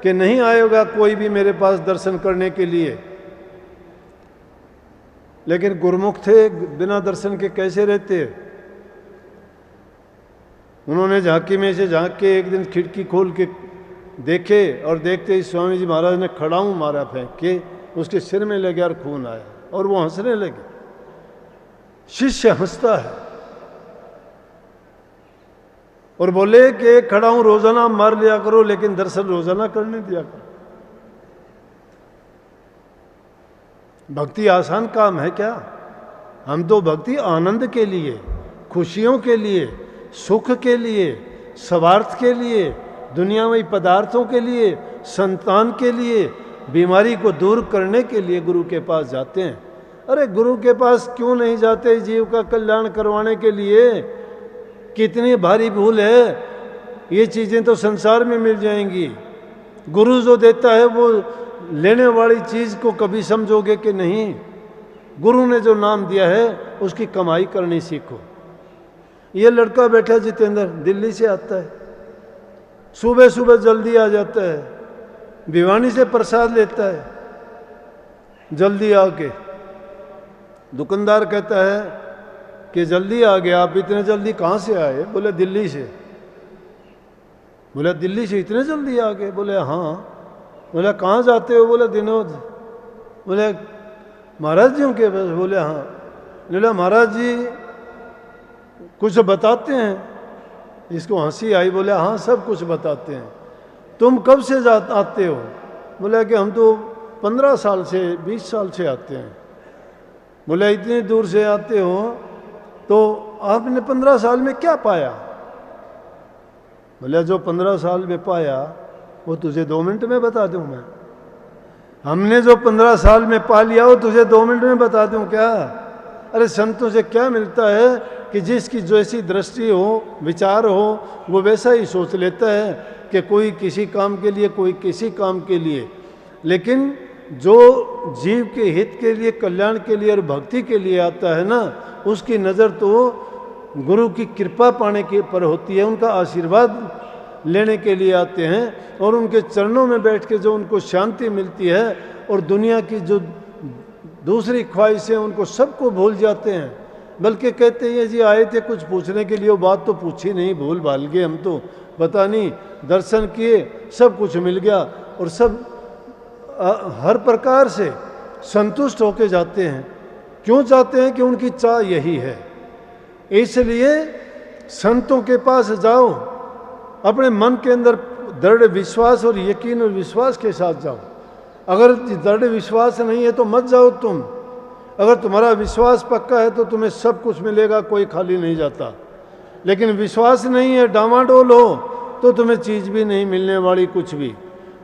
कि नहीं आएगा कोई भी मेरे पास दर्शन करने के लिए, लेकिन गुरुमुख थे, बिना दर्शन के कैसे रहते। उन्होंने झांकी में से झांक के एक दिन खिड़की खोल के देखे, और देखते ही स्वामी जी महाराज ने खड़ाऊं मारा फेंक के, उसके सिर में लगे और खून आया, और वो हंसने लगे। शिष्य हंसता है और बोले कि खड़ाऊं रोजाना मार लिया करो, लेकिन दर्शन रोजाना करने दिया करो। भक्ति आसान काम है क्या? हम तो भक्ति आनंद के लिए, खुशियों के लिए, सुख के लिए, स्वार्थ के लिए, दुनियावी पदार्थों के लिए, संतान के लिए, बीमारी को दूर करने के लिए गुरु के पास जाते हैं। अरे गुरु के पास क्यों नहीं जाते? जीव का कल्याण करवाने के लिए। कितनी भारी भूल है। ये चीज़ें तो संसार में मिल जाएंगी। गुरु जो देता है वो लेने वाली चीज़ को कभी समझोगे कि नहीं। गुरु ने जो नाम दिया है उसकी कमाई करनी सीखो। ये लड़का बैठा जितेंद्र, दिल्ली से आता है, सुबह सुबह जल्दी आ जाता है, भिवानी से प्रसाद लेता है, जल्दी आके दुकानदार कहता है कि जल्दी आ गया, आप इतने जल्दी कहाँ से आए? बोले दिल्ली से। बोले दिल्ली से इतने जल्दी आ गए? बोले हाँ। बोले कहाँ जाते हो? बोले दिनोद। बोले महाराज जी के पास? बोले हाँ। बोले महाराज जी कुछ बताते हैं? इसको हंसी आई। बोले हाँ सब कुछ बताते हैं। तुम कब से आते हो? बोले कि हम तो 15 साल से 20 साल से आते हैं। बोले इतनी दूर से आते हो तो आपने 15 साल में क्या पाया? बोले जो 15 साल में पाया वो तुझे 2 मिनट में बता दूं मैं। हमने जो 15 साल में पा लिया वो तुझे 2 मिनट में बता दूं क्या? अरे संतों से क्या मिलता है कि जिसकी जैसी दृष्टि हो, विचार हो, वो वैसा ही सोच लेता है कि कोई किसी काम के लिए, कोई किसी काम के लिए। लेकिन जो जीव के हित के लिए, कल्याण के लिए और भक्ति के लिए आता है ना, उसकी नज़र तो गुरु की कृपा पाने के पर होती है, उनका आशीर्वाद लेने के लिए आते हैं और उनके चरणों में बैठ के जो उनको शांति मिलती है और दुनिया की जो दूसरी ख्वाहिशें उनको सबको भूल जाते हैं। बल्कि कहते हैं जी आए थे कुछ पूछने के लिए, वो बात तो पूछी नहीं, भूल भाल गए हम तो, पता नहीं, दर्शन किए, सब कुछ मिल गया और सब हर प्रकार से संतुष्ट होके जाते हैं। क्यों जाते हैं? कि उनकी चाह यही है। इसलिए संतों के पास जाओ, अपने मन के अंदर दृढ़ विश्वास और यकीन और विश्वास के साथ जाओ। अगर दृढ़ विश्वास नहीं है तो मत जाओ तुम। अगर तुम्हारा विश्वास पक्का है तो तुम्हें सब कुछ मिलेगा, कोई खाली नहीं जाता। लेकिन विश्वास नहीं है, डामाडोल हो, तो तुम्हें चीज़ भी नहीं मिलने वाली कुछ भी।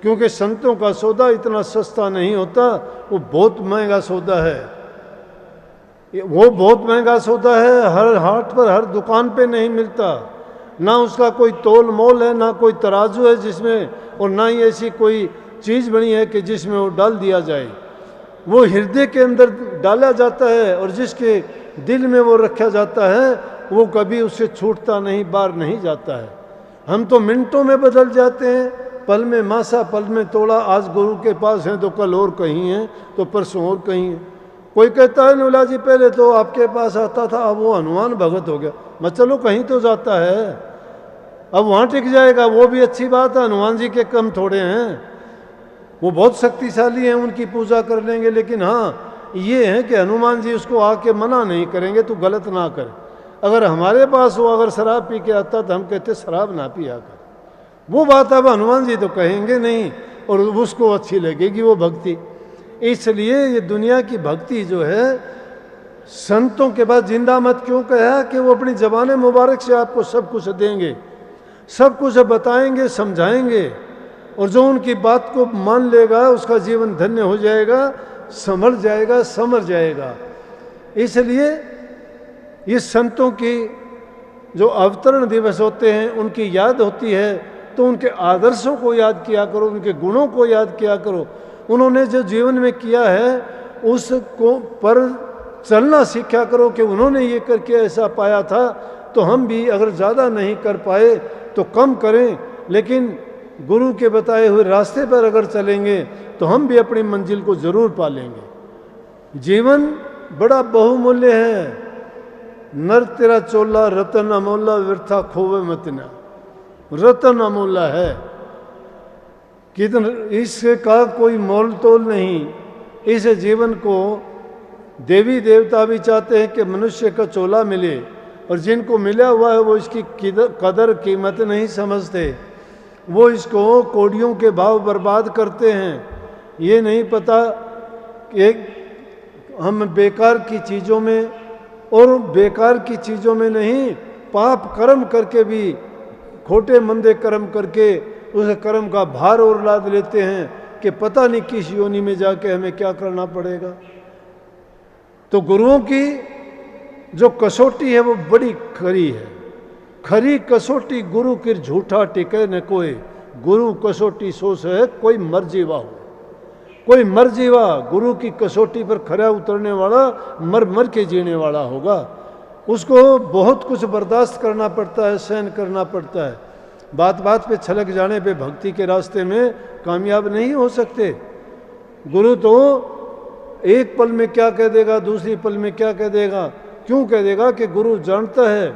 क्योंकि संतों का सौदा इतना सस्ता नहीं होता, वो बहुत महंगा सौदा है। वो बहुत महंगा सौदा है, हर हाट पर, हर दुकान पे नहीं मिलता। ना उसका कोई तोल मोल है, ना कोई तराजू है जिसमें, और ना ही ऐसी कोई चीज़ बनी है कि जिसमें वो डाल दिया जाए। वो हृदय के अंदर डाला जाता है और जिसके दिल में वो रखा जाता है वो कभी उससे छूटता नहीं, बाहर नहीं जाता है। हम तो मिनटों में बदल जाते हैं, पल में मासा पल में तोड़ा। आज गुरु के पास हैं तो कल और कहीं हैं, तो परसों और कहीं हैं। कोई कहता है नूला जी पहले तो आपके पास आता था, अब वो हनुमान भगत हो गया। मैं चलो कहीं तो जाता है, अब वहाँ टिक जाएगा, वो भी अच्छी बात है। हनुमान जी के कम थोड़े हैं, वो बहुत शक्तिशाली हैं, उनकी पूजा कर लेंगे। लेकिन हाँ ये है कि हनुमान जी उसको आके मना नहीं करेंगे तू गलत ना कर। अगर हमारे पास वो अगर शराब पी के आता तो हम कहते शराब ना पिया कर। वो बात अब हनुमान जी तो कहेंगे नहीं और उसको अच्छी लगेगी वो भक्ति। इसलिए ये दुनिया की भक्ति जो है संतों के बाद जिंदा मत क्यों कहा? कि वो अपनी ज़बान मुबारक से आपको सब कुछ देंगे, सब कुछ बताएंगे, समझाएंगे, और जो उनकी बात को मान लेगा उसका जीवन धन्य हो जाएगा, संभल जाएगा, समर जाएगा। इसलिए ये संतों की जो अवतरण दिवस होते हैं उनकी याद होती है तो उनके आदर्शों को याद किया करो, उनके गुणों को याद किया करो। उन्होंने जो जीवन में किया है उसको पर चलना सीखा करो कि उन्होंने ये करके ऐसा पाया था, तो हम भी अगर ज़्यादा नहीं कर पाए तो कम करें, लेकिन गुरु के बताए हुए रास्ते पर अगर चलेंगे तो हम भी अपनी मंजिल को जरूर पा लेंगे। जीवन बड़ा बहुमूल्य है। नर तेरा चोला रतन अमोला, व्यर्था खोवे मत ना। रतन अमोला है, कितना इसका कोई मोल तोल नहीं। इस जीवन को देवी देवता भी चाहते हैं कि मनुष्य का चोला मिले, और जिनको मिला हुआ है वो इसकी कदर कीमत नहीं समझते। वो इसको कोड़ियों के भाव बर्बाद करते हैं। ये नहीं पता कि हम बेकार की चीज़ों में, और बेकार की चीज़ों में नहीं, पाप कर्म करके भी, खोटे मंदे कर्म करके उस कर्म का भार और लाद लेते हैं कि पता नहीं किस योनि में जाके हमें क्या करना पड़ेगा। तो गुरुओं की जो कसौटी है वो बड़ी खरी है। खरी कसौटी गुरु की झूठा टिके न कोई। गुरु कसौटी सोच है कोई मर्जीवा हो, कोई मर्जीवा गुरु की कसौटी पर खरा उतरने वाला, मर मर के जीने वाला होगा। उसको बहुत कुछ बर्दाश्त करना पड़ता है, सहन करना पड़ता है। बात बात पे छलक जाने पे भक्ति के रास्ते में कामयाब नहीं हो सकते। गुरु तो एक पल में क्या कह देगा, दूसरी पल में क्या कह देगा, क्यों कह देगा कि गुरु जानता है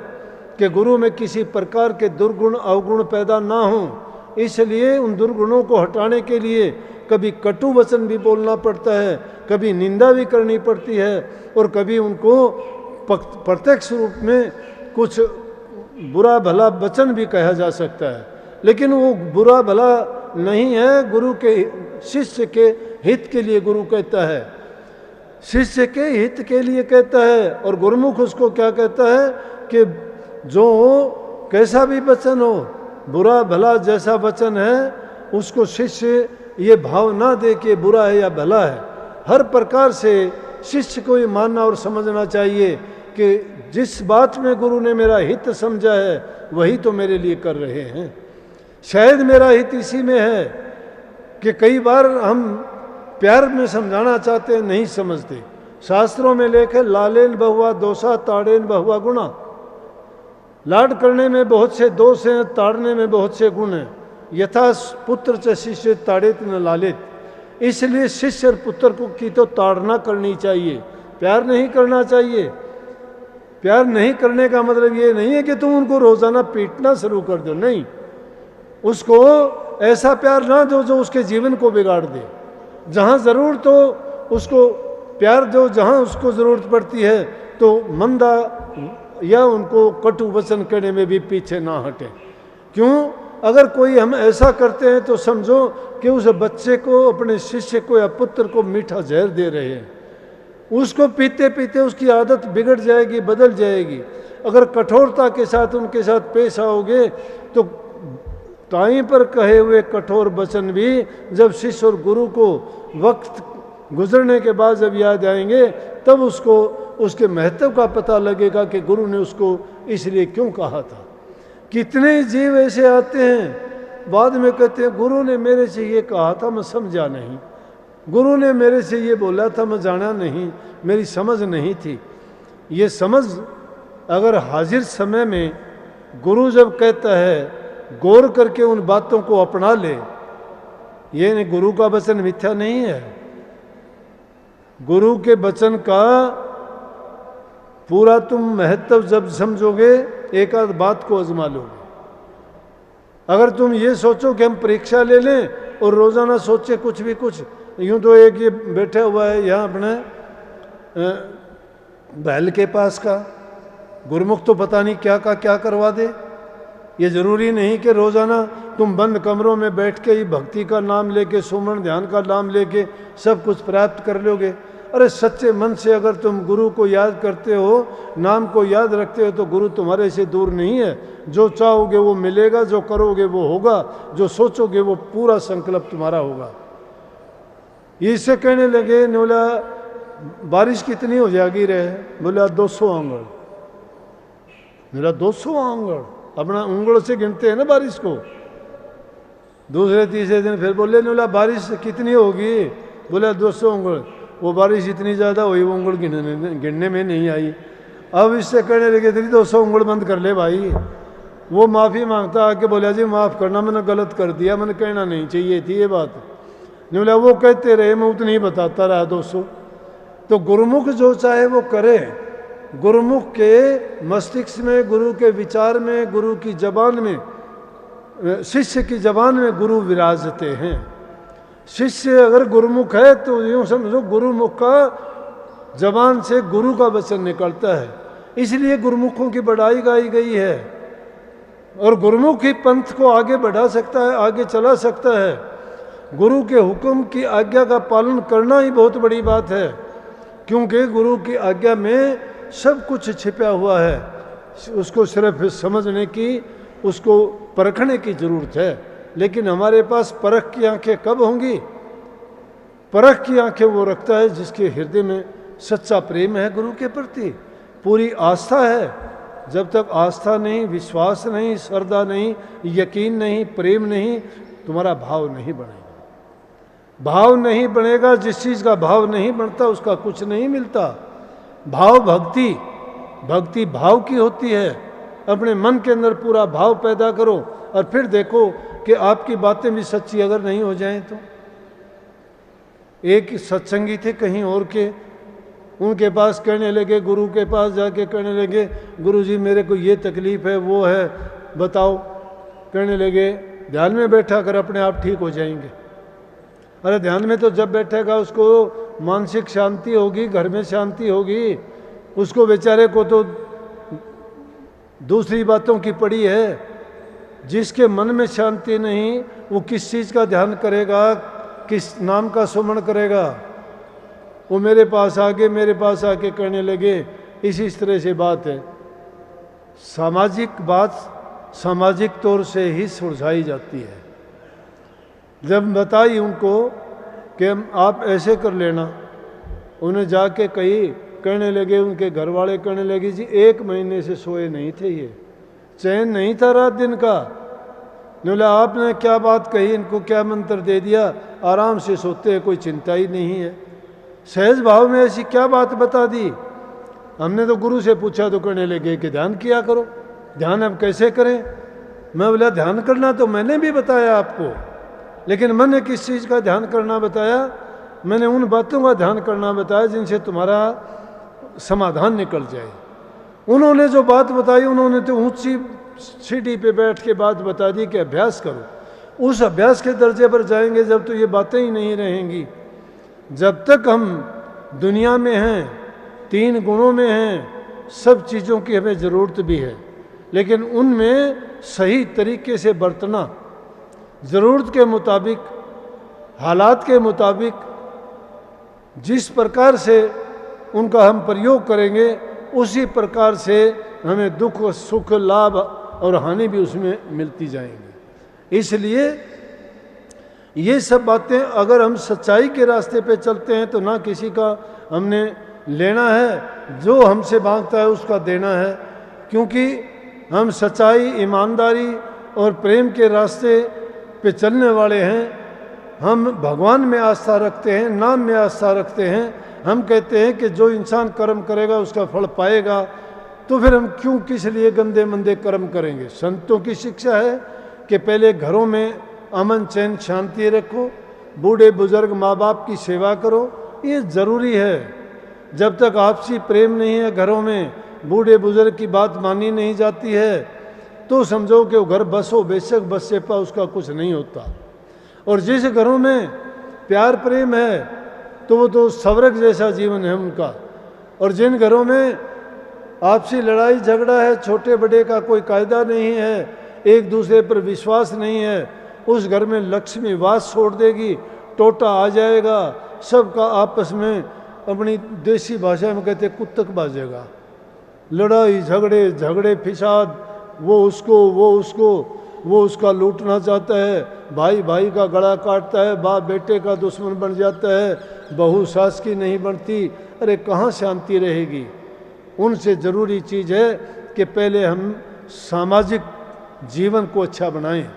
कि गुरु में किसी प्रकार के दुर्गुण अवगुण पैदा ना हो, इसलिए उन दुर्गुणों को हटाने के लिए कभी कटु वचन भी बोलना पड़ता है, कभी निंदा भी करनी पड़ती है, और कभी उनको प्रत्यक्ष रूप में कुछ बुरा भला वचन भी कहा जा सकता है। लेकिन वो बुरा भला नहीं है, गुरु के शिष्य के हित के लिए गुरु कहता है, शिष्य के हित के लिए कहता है। और गुरुमुख उसको क्या कहता है कि जो कैसा भी वचन हो, बुरा भला जैसा वचन है, उसको शिष्य ये भाव ना दे कि बुरा है या भला है। हर प्रकार से शिष्य को ये मानना और समझना चाहिए कि जिस बात में गुरु ने मेरा हित समझा है वही तो मेरे लिए कर रहे हैं। शायद मेरा हित इसी में है कि कई बार हम प्यार में समझाना चाहते हैं, नहीं समझते। शास्त्रों में लेखे लालेन बहुआ दोषा ताड़ेन बहुआ गुणा, लाड करने में बहुत से दोष हैं, ताड़ने में बहुत से गुण हैं। यथा पुत्र च शिष्य ताड़ित न लालित, इसलिए शिष्य और पुत्र को की तो ताड़ना करनी चाहिए, प्यार नहीं करना चाहिए। प्यार नहीं करने का मतलब ये नहीं है कि तुम उनको रोजाना पीटना शुरू कर दो, नहीं, उसको ऐसा प्यार ना दो जो उसके जीवन को बिगाड़ दे। जहाँ ज़रूरत हो उसको प्यार दो, जहाँ उसको ज़रूरत पड़ती है तो मंदा या उनको कटु वचन कहने में भी पीछे ना हटे। क्यों? अगर कोई हम ऐसा करते हैं तो समझो कि उस बच्चे को, अपने शिष्य को या पुत्र को मीठा जहर दे रहे हैं। उसको पीते पीते उसकी आदत बिगड़ जाएगी, बदल जाएगी। अगर कठोरता के साथ उनके साथ पेश आओगे तो ताई पर कहे हुए कठोर वचन भी जब शिष्य और गुरु को वक्त गुजरने के बाद जब याद आएंगे तब उसको उसके महत्व का पता लगेगा कि गुरु ने उसको इसलिए क्यों कहा था। कितने जीव ऐसे आते हैं बाद में कहते हैं गुरु ने मेरे से ये कहा था, मैं समझा नहीं, गुरु ने मेरे से ये बोला था, मैं जाना नहीं, मेरी समझ नहीं थी। ये समझ अगर हाजिर समय में गुरु जब कहता है गौर करके उन बातों को अपना ले, ये नहीं, गुरु का वचन मिथ्या नहीं है। गुरु के वचन का पूरा तुम महत्व जब समझोगे एक आध बात को आजमा लोगे। अगर तुम ये सोचो कि हम परीक्षा ले लें और रोजाना सोचे कुछ भी कुछ, यूं तो एक ये बैठा हुआ है यहाँ अपने बैल के पास का गुरुमुख तो पता नहीं क्या का क्या करवा दे। ये जरूरी नहीं कि रोजाना तुम बंद कमरों में बैठ के ही भक्ति का नाम लेके, सुमन ध्यान का नाम लेके सब कुछ प्राप्त कर लोगे। अरे सच्चे मन से अगर तुम गुरु को याद करते हो, नाम को याद रखते हो, तो गुरु तुम्हारे से दूर नहीं है। जो चाहोगे वो मिलेगा, जो करोगे वो होगा, जो सोचोगे वो पूरा संकल्प तुम्हारा होगा। इससे कहने लगे, ने बोला बारिश कितनी हो जाएगी रे? बोला 200 आंगड़। मेरा 200 आंगड़, अपना उंगलों से गिनते हैं ना बारिश को। दूसरे तीसरे दिन फिर बोले, ने बोला बारिश कितनी होगी? बोला 200 उंगड़। वो बारिश इतनी ज़्यादा हुई वो उंगड़ गिनने में नहीं आई। अब इससे कहने लगे तेरी 200 उंगड़ बंद कर ले भाई। वो माफ़ी मांगता आके बोला जी माफ़ करना, मैंने गलत कर दिया, मैंने कहना नहीं चाहिए थी ये बात। नहीं बोला वो कहते रहे, मैं उतनी बताता रहा 200। तो गुरुमुख जो चाहे वो करे। गुरुमुख के मस्तिष्क में, गुरु के विचार में, गुरु की जबान में, शिष्य की जबान में गुरु विराजते हैं। शिष्य अगर गुरुमुख है तो यूँ समझो गुरुमुख का जबान से गुरु का वचन निकलता है, इसलिए गुरुमुखों की बढ़ाई गाई गई है। और गुरुमुख ही पंथ को आगे बढ़ा सकता है, आगे चला सकता है। गुरु के हुक्म की आज्ञा का पालन करना ही बहुत बड़ी बात है, क्योंकि गुरु की आज्ञा में सब कुछ छिपा हुआ है। उसको सिर्फ समझने की, उसको परखने की ज़रूरत है। लेकिन हमारे पास परख की आंखें कब होंगी? परख की आंखें वो रखता है जिसके हृदय में सच्चा प्रेम है, गुरु के प्रति पूरी आस्था है। जब तक आस्था नहीं, विश्वास नहीं, श्रद्धा नहीं, यकीन नहीं, प्रेम नहीं, तुम्हारा भाव नहीं बनेगा। भाव नहीं बनेगा, जिस चीज़ का भाव नहीं बनता उसका कुछ नहीं मिलता। भाव भक्ति, भक्ति भाव की होती है। अपने मन के अंदर पूरा भाव पैदा करो और फिर देखो कि आपकी बातें भी सच्ची अगर नहीं हो जाएं तो। एक सत्संगी थे कहीं और के, उनके पास कहने लगे, गुरु के पास जाके कहने लगे, गुरु जी मेरे को ये तकलीफ़ है, वो है, बताओ। कहने लगे ध्यान में बैठा कर अपने आप ठीक हो जाएंगे। अरे ध्यान में तो जब बैठेगा उसको मानसिक शांति होगी, घर में शांति होगी, उसको बेचारे को तो दूसरी बातों की पड़ी है। जिसके मन में शांति नहीं वो किस चीज़ का ध्यान करेगा, किस नाम का सुमरण करेगा। वो मेरे पास आके कहने लगे इसी तरह से बात है। सामाजिक बात सामाजिक तौर से ही सुलझाई जाती है। जब बताई उनको कि आप ऐसे कर लेना, उन्हें जाके कही, कहने लगे, उनके घर वाले कहने लगे जी 1 महीने से सोए नहीं थे, ये चैन नहीं था रात दिन का। बोला आपने क्या बात कही, इनको क्या मंत्र दे दिया, आराम से सोते हैं, कोई चिंता ही नहीं है। सहज भाव में ऐसी क्या बात बता दी। हमने तो गुरु से पूछा तो कहने लगे कि ध्यान किया करो। ध्यान अब कैसे करें? मैं बोला ध्यान करना तो मैंने भी बताया आपको, लेकिन मैंने किस चीज़ का ध्यान करना बताया? मैंने उन बातों का ध्यान करना बताया जिनसे तुम्हारा समाधान निकल जाए। उन्होंने जो बात बताई, उन्होंने तो ऊंची सीढ़ी पे बैठ के बात बता दी कि अभ्यास करो। उस अभ्यास के दर्जे पर जाएंगे जब तो ये बातें ही नहीं रहेंगी। जब तक हम दुनिया में हैं, 3 गुणों में हैं, सब चीज़ों की हमें ज़रूरत भी है, लेकिन उनमें सही तरीके से बरतना, ज़रूरत के मुताबिक, हालात के मुताबिक, जिस प्रकार से उनका हम प्रयोग करेंगे उसी प्रकार से हमें दुख, सुख, लाभ और हानि भी उसमें मिलती जाएंगी। इसलिए ये सब बातें अगर हम सच्चाई के रास्ते पे चलते हैं तो ना किसी का हमने लेना है, जो हमसे मांगता है उसका देना है, क्योंकि हम सच्चाई, ईमानदारी और प्रेम के रास्ते पे चलने वाले हैं। हम भगवान में आस्था रखते हैं, नाम में आस्था रखते हैं। हम कहते हैं कि जो इंसान कर्म करेगा उसका फल पाएगा, तो फिर हम क्यों किस लिए गंदे मंदे कर्म करेंगे। संतों की शिक्षा है कि पहले घरों में अमन चैन शांति रखो, बूढ़े बुजुर्ग माँ बाप की सेवा करो, ये ज़रूरी है। जब तक आपसी प्रेम नहीं है घरों में, बूढ़े बुजुर्ग की बात मानी नहीं जाती है, तो समझो कि वो घर बस हो, बेशक बस से पा उसका कुछ नहीं होता। और जिस घरों में प्यार प्रेम है तो वो तो स्वर्ग जैसा जीवन है उनका। और जिन घरों में आपसी लड़ाई झगड़ा है, छोटे बड़े का कोई कायदा नहीं है, एक दूसरे पर विश्वास नहीं है, उस घर में लक्ष्मी वास छोड़ देगी, टोटा आ जाएगा, सबका आपस में अपनी देसी भाषा में कहते कुत्तक बाजेगा। लड़ाई झगड़े फिसाद, वो उसका लूटना चाहता है, भाई भाई का गला काटता है, बाप बेटे का दुश्मन बन जाता है, बहू सास की नहीं बनती। अरे कहाँ शांति रहेगी। उनसे ज़रूरी चीज़ है कि पहले हम सामाजिक जीवन को अच्छा बनाएं,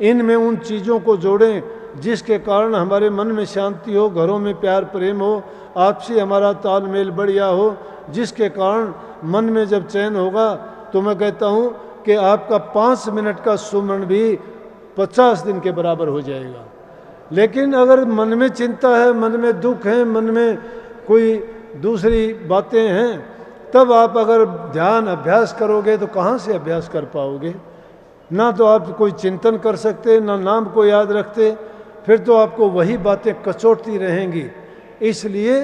इनमें उन चीज़ों को जोड़ें जिसके कारण हमारे मन में शांति हो, घरों में प्यार प्रेम हो, आपसी हमारा तालमेल बढ़िया हो, जिसके कारण मन में जब चैन होगा तो मैं कहता हूँ कि आपका 5 मिनट का सुमरण भी 50 दिन के बराबर हो जाएगा। लेकिन अगर मन में चिंता है, मन में दुख है, मन में कोई दूसरी बातें हैं, तब आप अगर ध्यान अभ्यास करोगे तो कहाँ से अभ्यास कर पाओगे। ना तो आप कोई चिंतन कर सकते, ना नाम को याद रखते, फिर तो आपको वही बातें कचोटती रहेंगी। इसलिए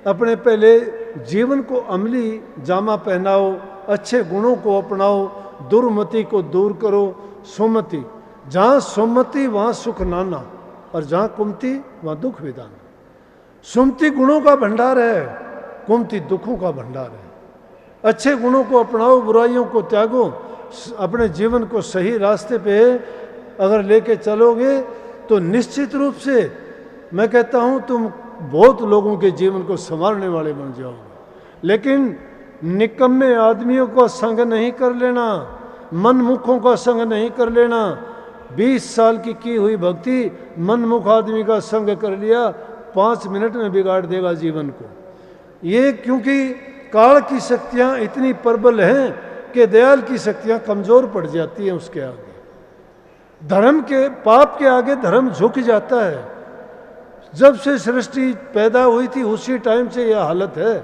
अपने पहले जीवन को अमली जामा पहनाओ, अच्छे गुणों को अपनाओ, दुर्मति को दूर करो। सुमति, जहाँ सुमति वहाँ सुख नाना, और जहाँ कुमति वहाँ दुख विदाना। सुमति गुणों का भंडार है, कुमति दुखों का भंडार है। अच्छे गुणों को अपनाओ, बुराइयों को त्यागो, अपने जीवन को सही रास्ते पे अगर लेके चलोगे तो निश्चित रूप से मैं कहता हूँ तुम बहुत लोगों के जीवन को संवारने वाले बन जाओगे। लेकिन निकम्मे आदमियों का संग नहीं कर लेना, मनमुखों का संग नहीं कर लेना। 20 साल की हुई भक्ति मनमुख आदमी का संग कर लिया, 5 मिनट में बिगाड़ देगा जीवन को। ये क्योंकि काल की शक्तियाँ इतनी प्रबल हैं कि दयाल की शक्तियाँ कमज़ोर पड़ जाती हैं उसके आगे। धर्म के, पाप के आगे धर्म झुक जाता है। जब से सृष्टि पैदा हुई थी उसी टाइम से यह हालत है।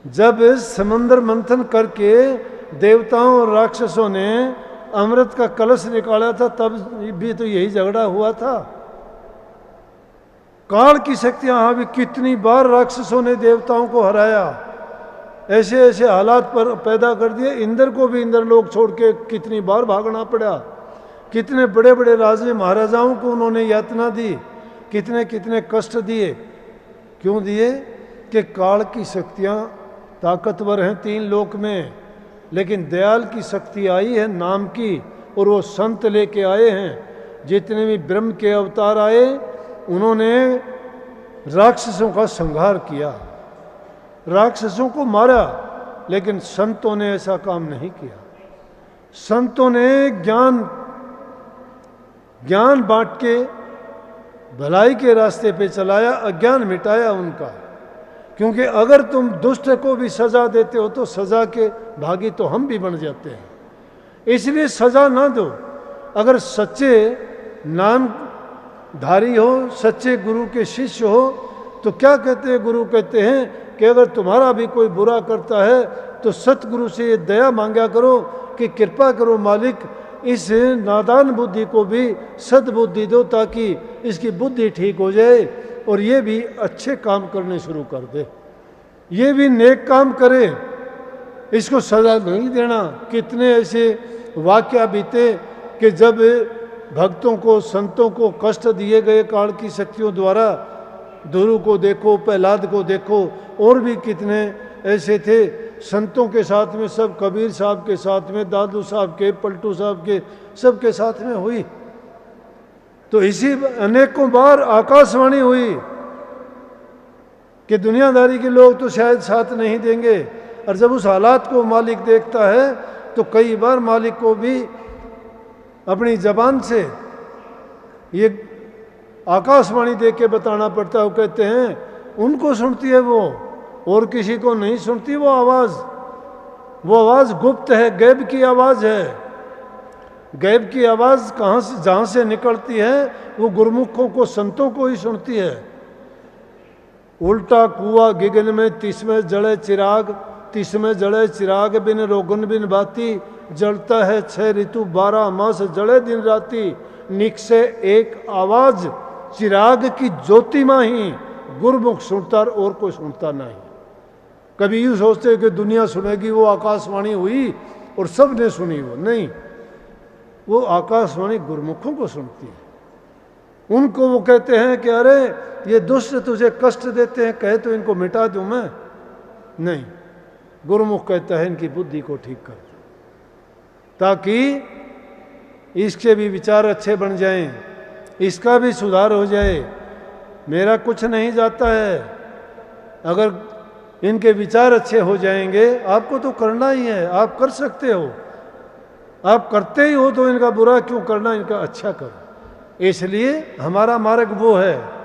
जब समंदर मंथन करके देवताओं और राक्षसों ने अमृत का कलश निकाला था, तब भी तो यही झगड़ा हुआ था। काल की शक्तियां यहां भी कितनी बार राक्षसों ने देवताओं को हराया, ऐसे ऐसे हालात पर पैदा कर दिए। इंद्र को भी इंद्रलोक छोड़ के कितनी बार भागना पड़ा, कितने बड़े बड़े राजे महाराजाओं को उन्होंने यातना दी, कितने कितने कष्ट दिए। क्यों दिए? कि काल की शक्तियां ताकतवर हैं 3 लोक में, लेकिन दयाल की शक्ति आई है नाम की, और वो संत लेके आए हैं। जितने भी ब्रह्म के अवतार आए उन्होंने राक्षसों का संहार किया, राक्षसों को मारा, लेकिन संतों ने ऐसा काम नहीं किया। संतों ने ज्ञान बांट के भलाई के रास्ते पे चलाया, अज्ञान मिटाया उनका। क्योंकि अगर तुम दुष्ट को भी सजा देते हो तो सजा के भागी तो हम भी बन जाते हैं, इसलिए सजा ना दो। अगर सच्चे नामधारी हो, सच्चे गुरु के शिष्य हो, तो क्या कहते हैं? गुरु कहते हैं कि अगर तुम्हारा भी कोई बुरा करता है तो सतगुरु से ये दया मांगा करो कि कृपा करो मालिक, इस नादान बुद्धि को भी सद्बुद्धि दो ताकि इसकी बुद्धि ठीक हो जाए और ये भी अच्छे काम करने शुरू कर दे, ये भी नेक काम करे, इसको सजा नहीं देना। कितने ऐसे वाक्य बीते कि जब भक्तों को, संतों को कष्ट दिए गए काल की शक्तियों द्वारा, ध्रुव को देखो, प्रहलाद को देखो, और भी कितने ऐसे थे संतों के साथ में, सब कबीर साहब के साथ में, दादू साहब के, पलटू साहब के, सब के साथ में हुई। तो इसी अनेकों बार आकाशवाणी हुई कि दुनियादारी के लोग तो शायद साथ नहीं देंगे, और जब उस हालात को मालिक देखता है तो कई बार मालिक को भी अपनी जबान से ये आकाशवाणी देख के बताना पड़ता है। वो कहते हैं उनको सुनती है वो, और किसी को नहीं सुनती वो आवाज़ गुप्त है, गैब की आवाज़ है। गैब की आवाज़ कहाँ से, जहाँ से निकलती है वो गुरुमुखों को, संतों को ही सुनती है। उल्टा कुआ गिगन में 30 में जड़े चिराग, 30 में जड़े चिराग, बिन रोगन बिन बाती, जलता है 6 ऋतु 12 मास, जड़े दिन राती, निक से एक आवाज़ चिराग की ज्योति माही, गुरुमुख सुनता और कोई सुनता नहीं। कभी यूँ सोचते कि दुनिया सुनेगी, वो आकाशवाणी हुई और सब ने सुनी, वो नहीं, वो आकाशवाणी गुरुमुखों को सुनती है। उनको वो कहते हैं कि अरे ये दुष्ट तुझे कष्ट देते हैं, कहे तो इनको मिटा दूं मैं, नहीं, गुरुमुख कहता है इनकी बुद्धि को ठीक कर दो, ताकि इसके भी विचार अच्छे बन जाएं, इसका भी सुधार हो जाए। मेरा कुछ नहीं जाता है, अगर इनके विचार अच्छे हो जाएंगे, आपको तो करना ही है, आप कर सकते हो, आप करते ही हो, तो इनका बुरा क्यों करना, इनका अच्छा करो। इसलिए हमारा मार्ग वो है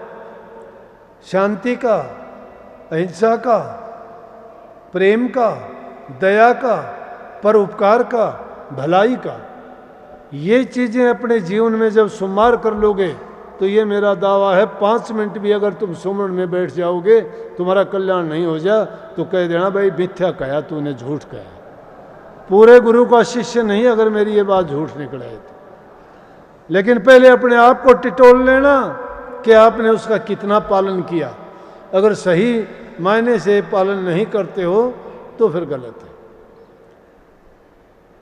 शांति का, अहिंसा का, प्रेम का, दया का, परोपकार का, भलाई का। ये चीज़ें अपने जीवन में जब सुमार कर लोगे तो ये मेरा दावा है 5 मिनट भी अगर तुम सुमरण में बैठ जाओगे, तुम्हारा कल्याण नहीं हो जा तो कह देना भाई मिथ्या कहा तूने, झूठ कहा, पूरे गुरु का शिष्य नहीं अगर मेरी ये बात झूठ निकले तो। लेकिन पहले अपने आप को टिटोल लेना कि आपने उसका कितना पालन किया। अगर सही मायने से पालन नहीं करते हो तो फिर गलत है।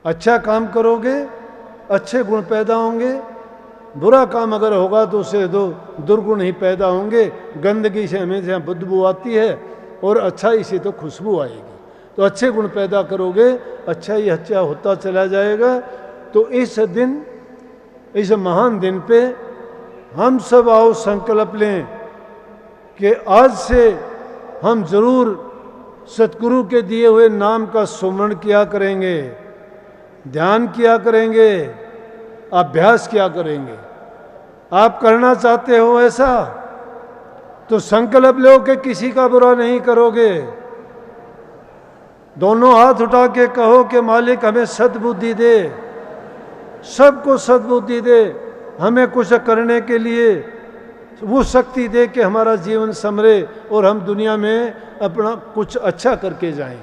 अच्छा काम करोगे, अच्छे गुण पैदा होंगे, बुरा काम अगर होगा तो उससे दुर्गुण ही पैदा होंगे। गंदगी से हमेशा बदबू आती है और अच्छाई से तो खुशबू आएगी। तो अच्छे गुण पैदा करोगे, अच्छा ही अच्छा होता चला जाएगा। तो इस दिन, इस महान दिन पे हम सब आओ संकल्प लें कि आज से हम जरूर सतगुरु के दिए हुए नाम का सुमरण किया करेंगे, ध्यान किया करेंगे, अभ्यास किया करेंगे। आप करना चाहते हो ऐसा तो संकल्प लो कि किसी का बुरा नहीं करोगे। दोनों हाथ उठा के कहो कि मालिक हमें सद्बुद्धि दे, सबको सद्बुद्धि दे, हमें कुछ करने के लिए वो शक्ति दे के हमारा जीवन संवरे और हम दुनिया में अपना कुछ अच्छा करके जाएं।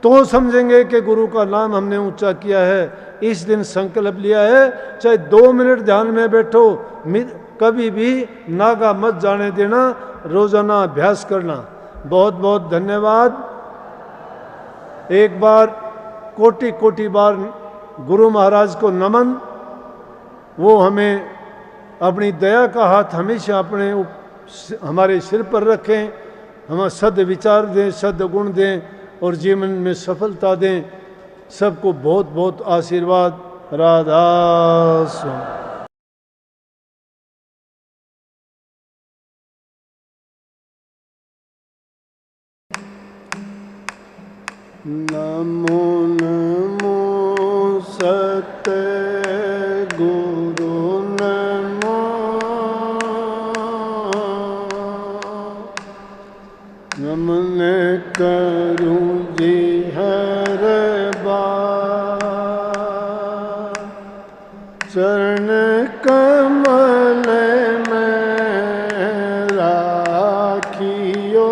तो समझेंगे कि गुरु का नाम हमने ऊंचा किया है, इस दिन संकल्प लिया है। चाहे 2 मिनट ध्यान में बैठो, कभी भी नागा मत जाने देना, रोजाना अभ्यास करना। बहुत बहुत धन्यवाद। एक बार कोटि कोटि बार गुरु महाराज को नमन। वो हमें अपनी दया का हाथ हमेशा हमारे सिर पर रखें, हमें सद विचार दें, सद गुण दें और जीवन में सफलता दें। सबको बहुत बहुत आशीर्वाद। राधा स्वामी। नमो नमो सत गुरु नमो, नमन करूं जी हर बार, चरण कमल में राखियो,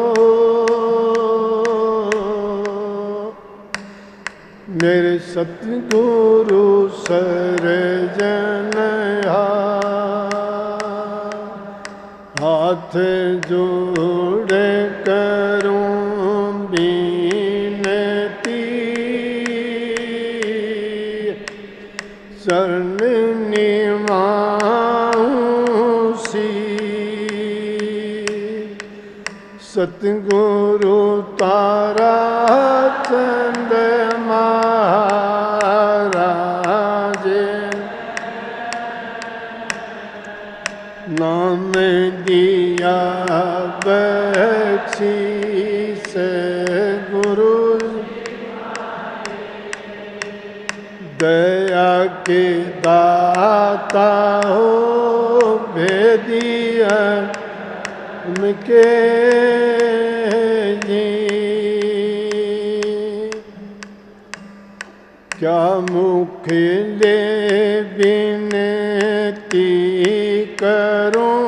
मेरे सतगुरु सरजन हाथ जोड़े करूं बीनती, शरण निभाऊं सी, सतगुरु तारा चंद महाराज, नाम दिया बख्शीश गुरु, दया के दाता हो भेदिया उनके क्या मुख ले विनती करूं,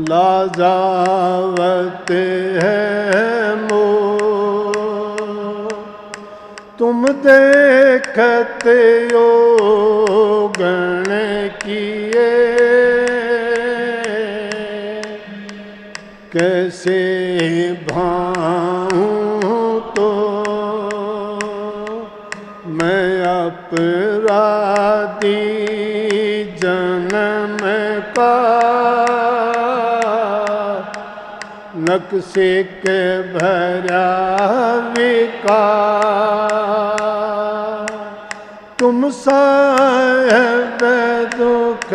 लाजावत है मोह, तुम देखते हो गण किए, कैसे भाऊं तो मैं अपराधी जन्म का, नक्शे के भरा विकार, तुम साहिब दुख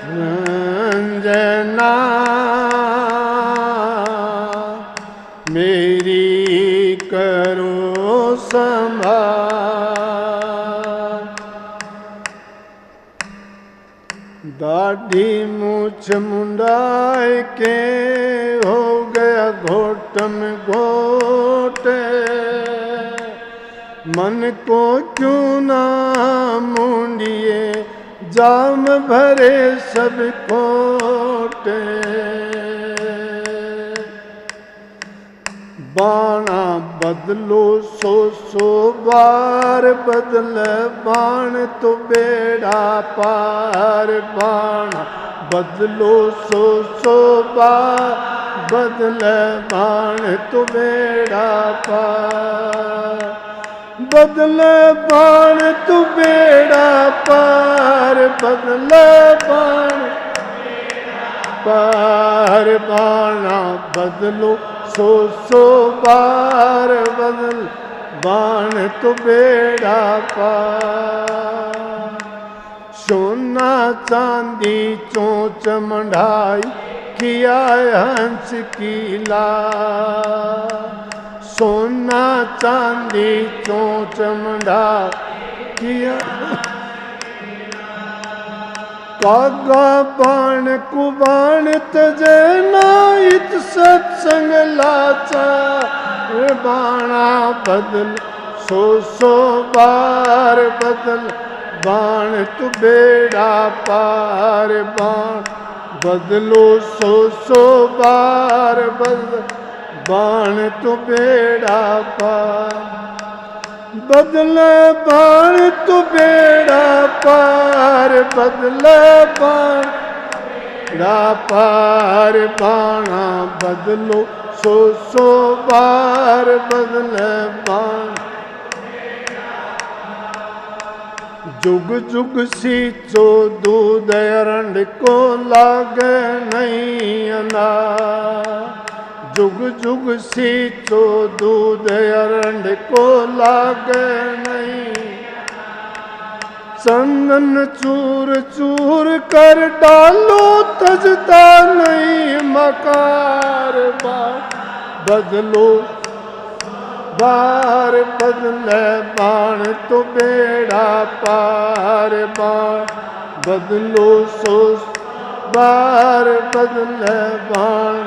रंजना, मेरी करो संभाल, दाढ़ी मूछ मुंडाई के हो गया घोटम घोटे, मन को क्यों ना मुंडिए, जाम भरे सब खोटे, बाणा बदलो 100 बार बदल बाण तो बेड़ा पार, बाणा बदलो 100 बार बदल बाण तो बेड़ा पार, बदल बाण तो बेड़ा पार, बदल बाण पार, बाणा बदलो 100 बार बदल बाण तो बेड़ा पार, सोना चांदी चोंच मंढाई किया हंस की लाज, सोना चांदी चोंच मंढाई किया, कागा बाण कुबाण तजे नाइत सत्संग लाचार, बाणा बदल 100 बार बदल बाण तू बेड़ा पार बाण बदलो सौ बार बदल बाण तू बेड़ा पार बदल बाण तू बेड़ा पार बदल बाण बेड़ा पार बाणा बदलो सौ बार बदल बाण जुग जुग सींचो दूध अरंड को लागे नहीं अनार जुग जुग सींचो दूध अरंड को लागे नहीं चंदन चूर चूर कर डालो तजता नहीं मकार बदलो बार बदल बाण तो बेड़ा पार बाण बदलो सौ बार बदल बाण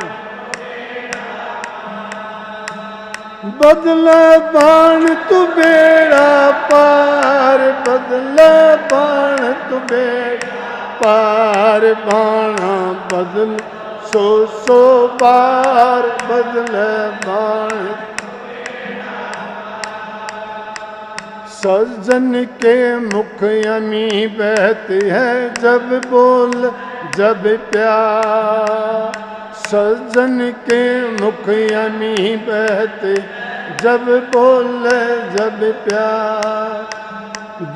बदल बाण तू बेड़ा पार बदल बाण तू बेड़ा पार बाणा बदल सौ बार बदल बाण सज्जन के मुख यमी बहती है जब बोल जब प्यार सज्जन के मुख यमी बहते जब बोल जब प्यार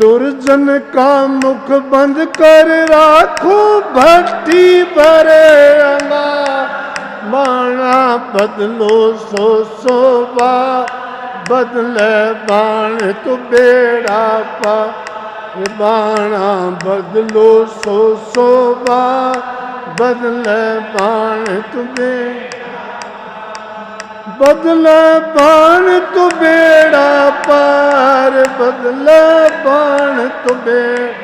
दुर्जन का मुख बंद कर राखो भट्टी भरे अंगा बाणा बदलो सौ बार बदल बाण तू बेड़ा पार बाणा बदलो सौ बार बदल बाण तू बदल बाण तू बेड़ा पार बदल बाण तू बेड़ा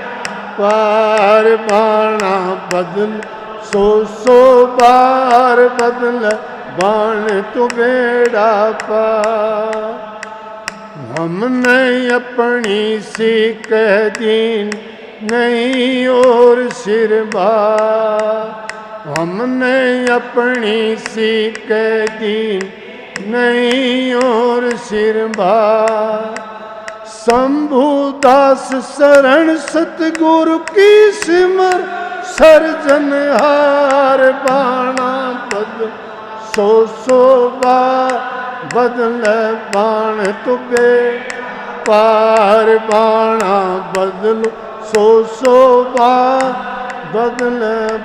पार बाणा बदल सौ बार बदल बाण तू बेड़ा पार हमने अपनी सी कह दीन नहीं और सिरबा हमने अपनी सी कह दीन नहीं और सिरबा शंभुदास शरण सतगुरु की सिमर सर्जनहार बाणा बदल सौ बार बदल बाण तू पार बाणा बदल सौ बार बदल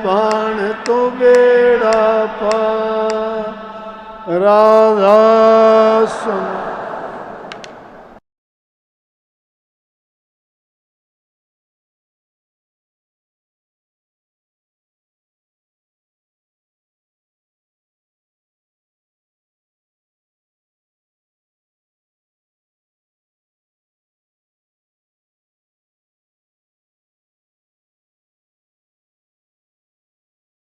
बाण तो बेड़ा पार राधा सुन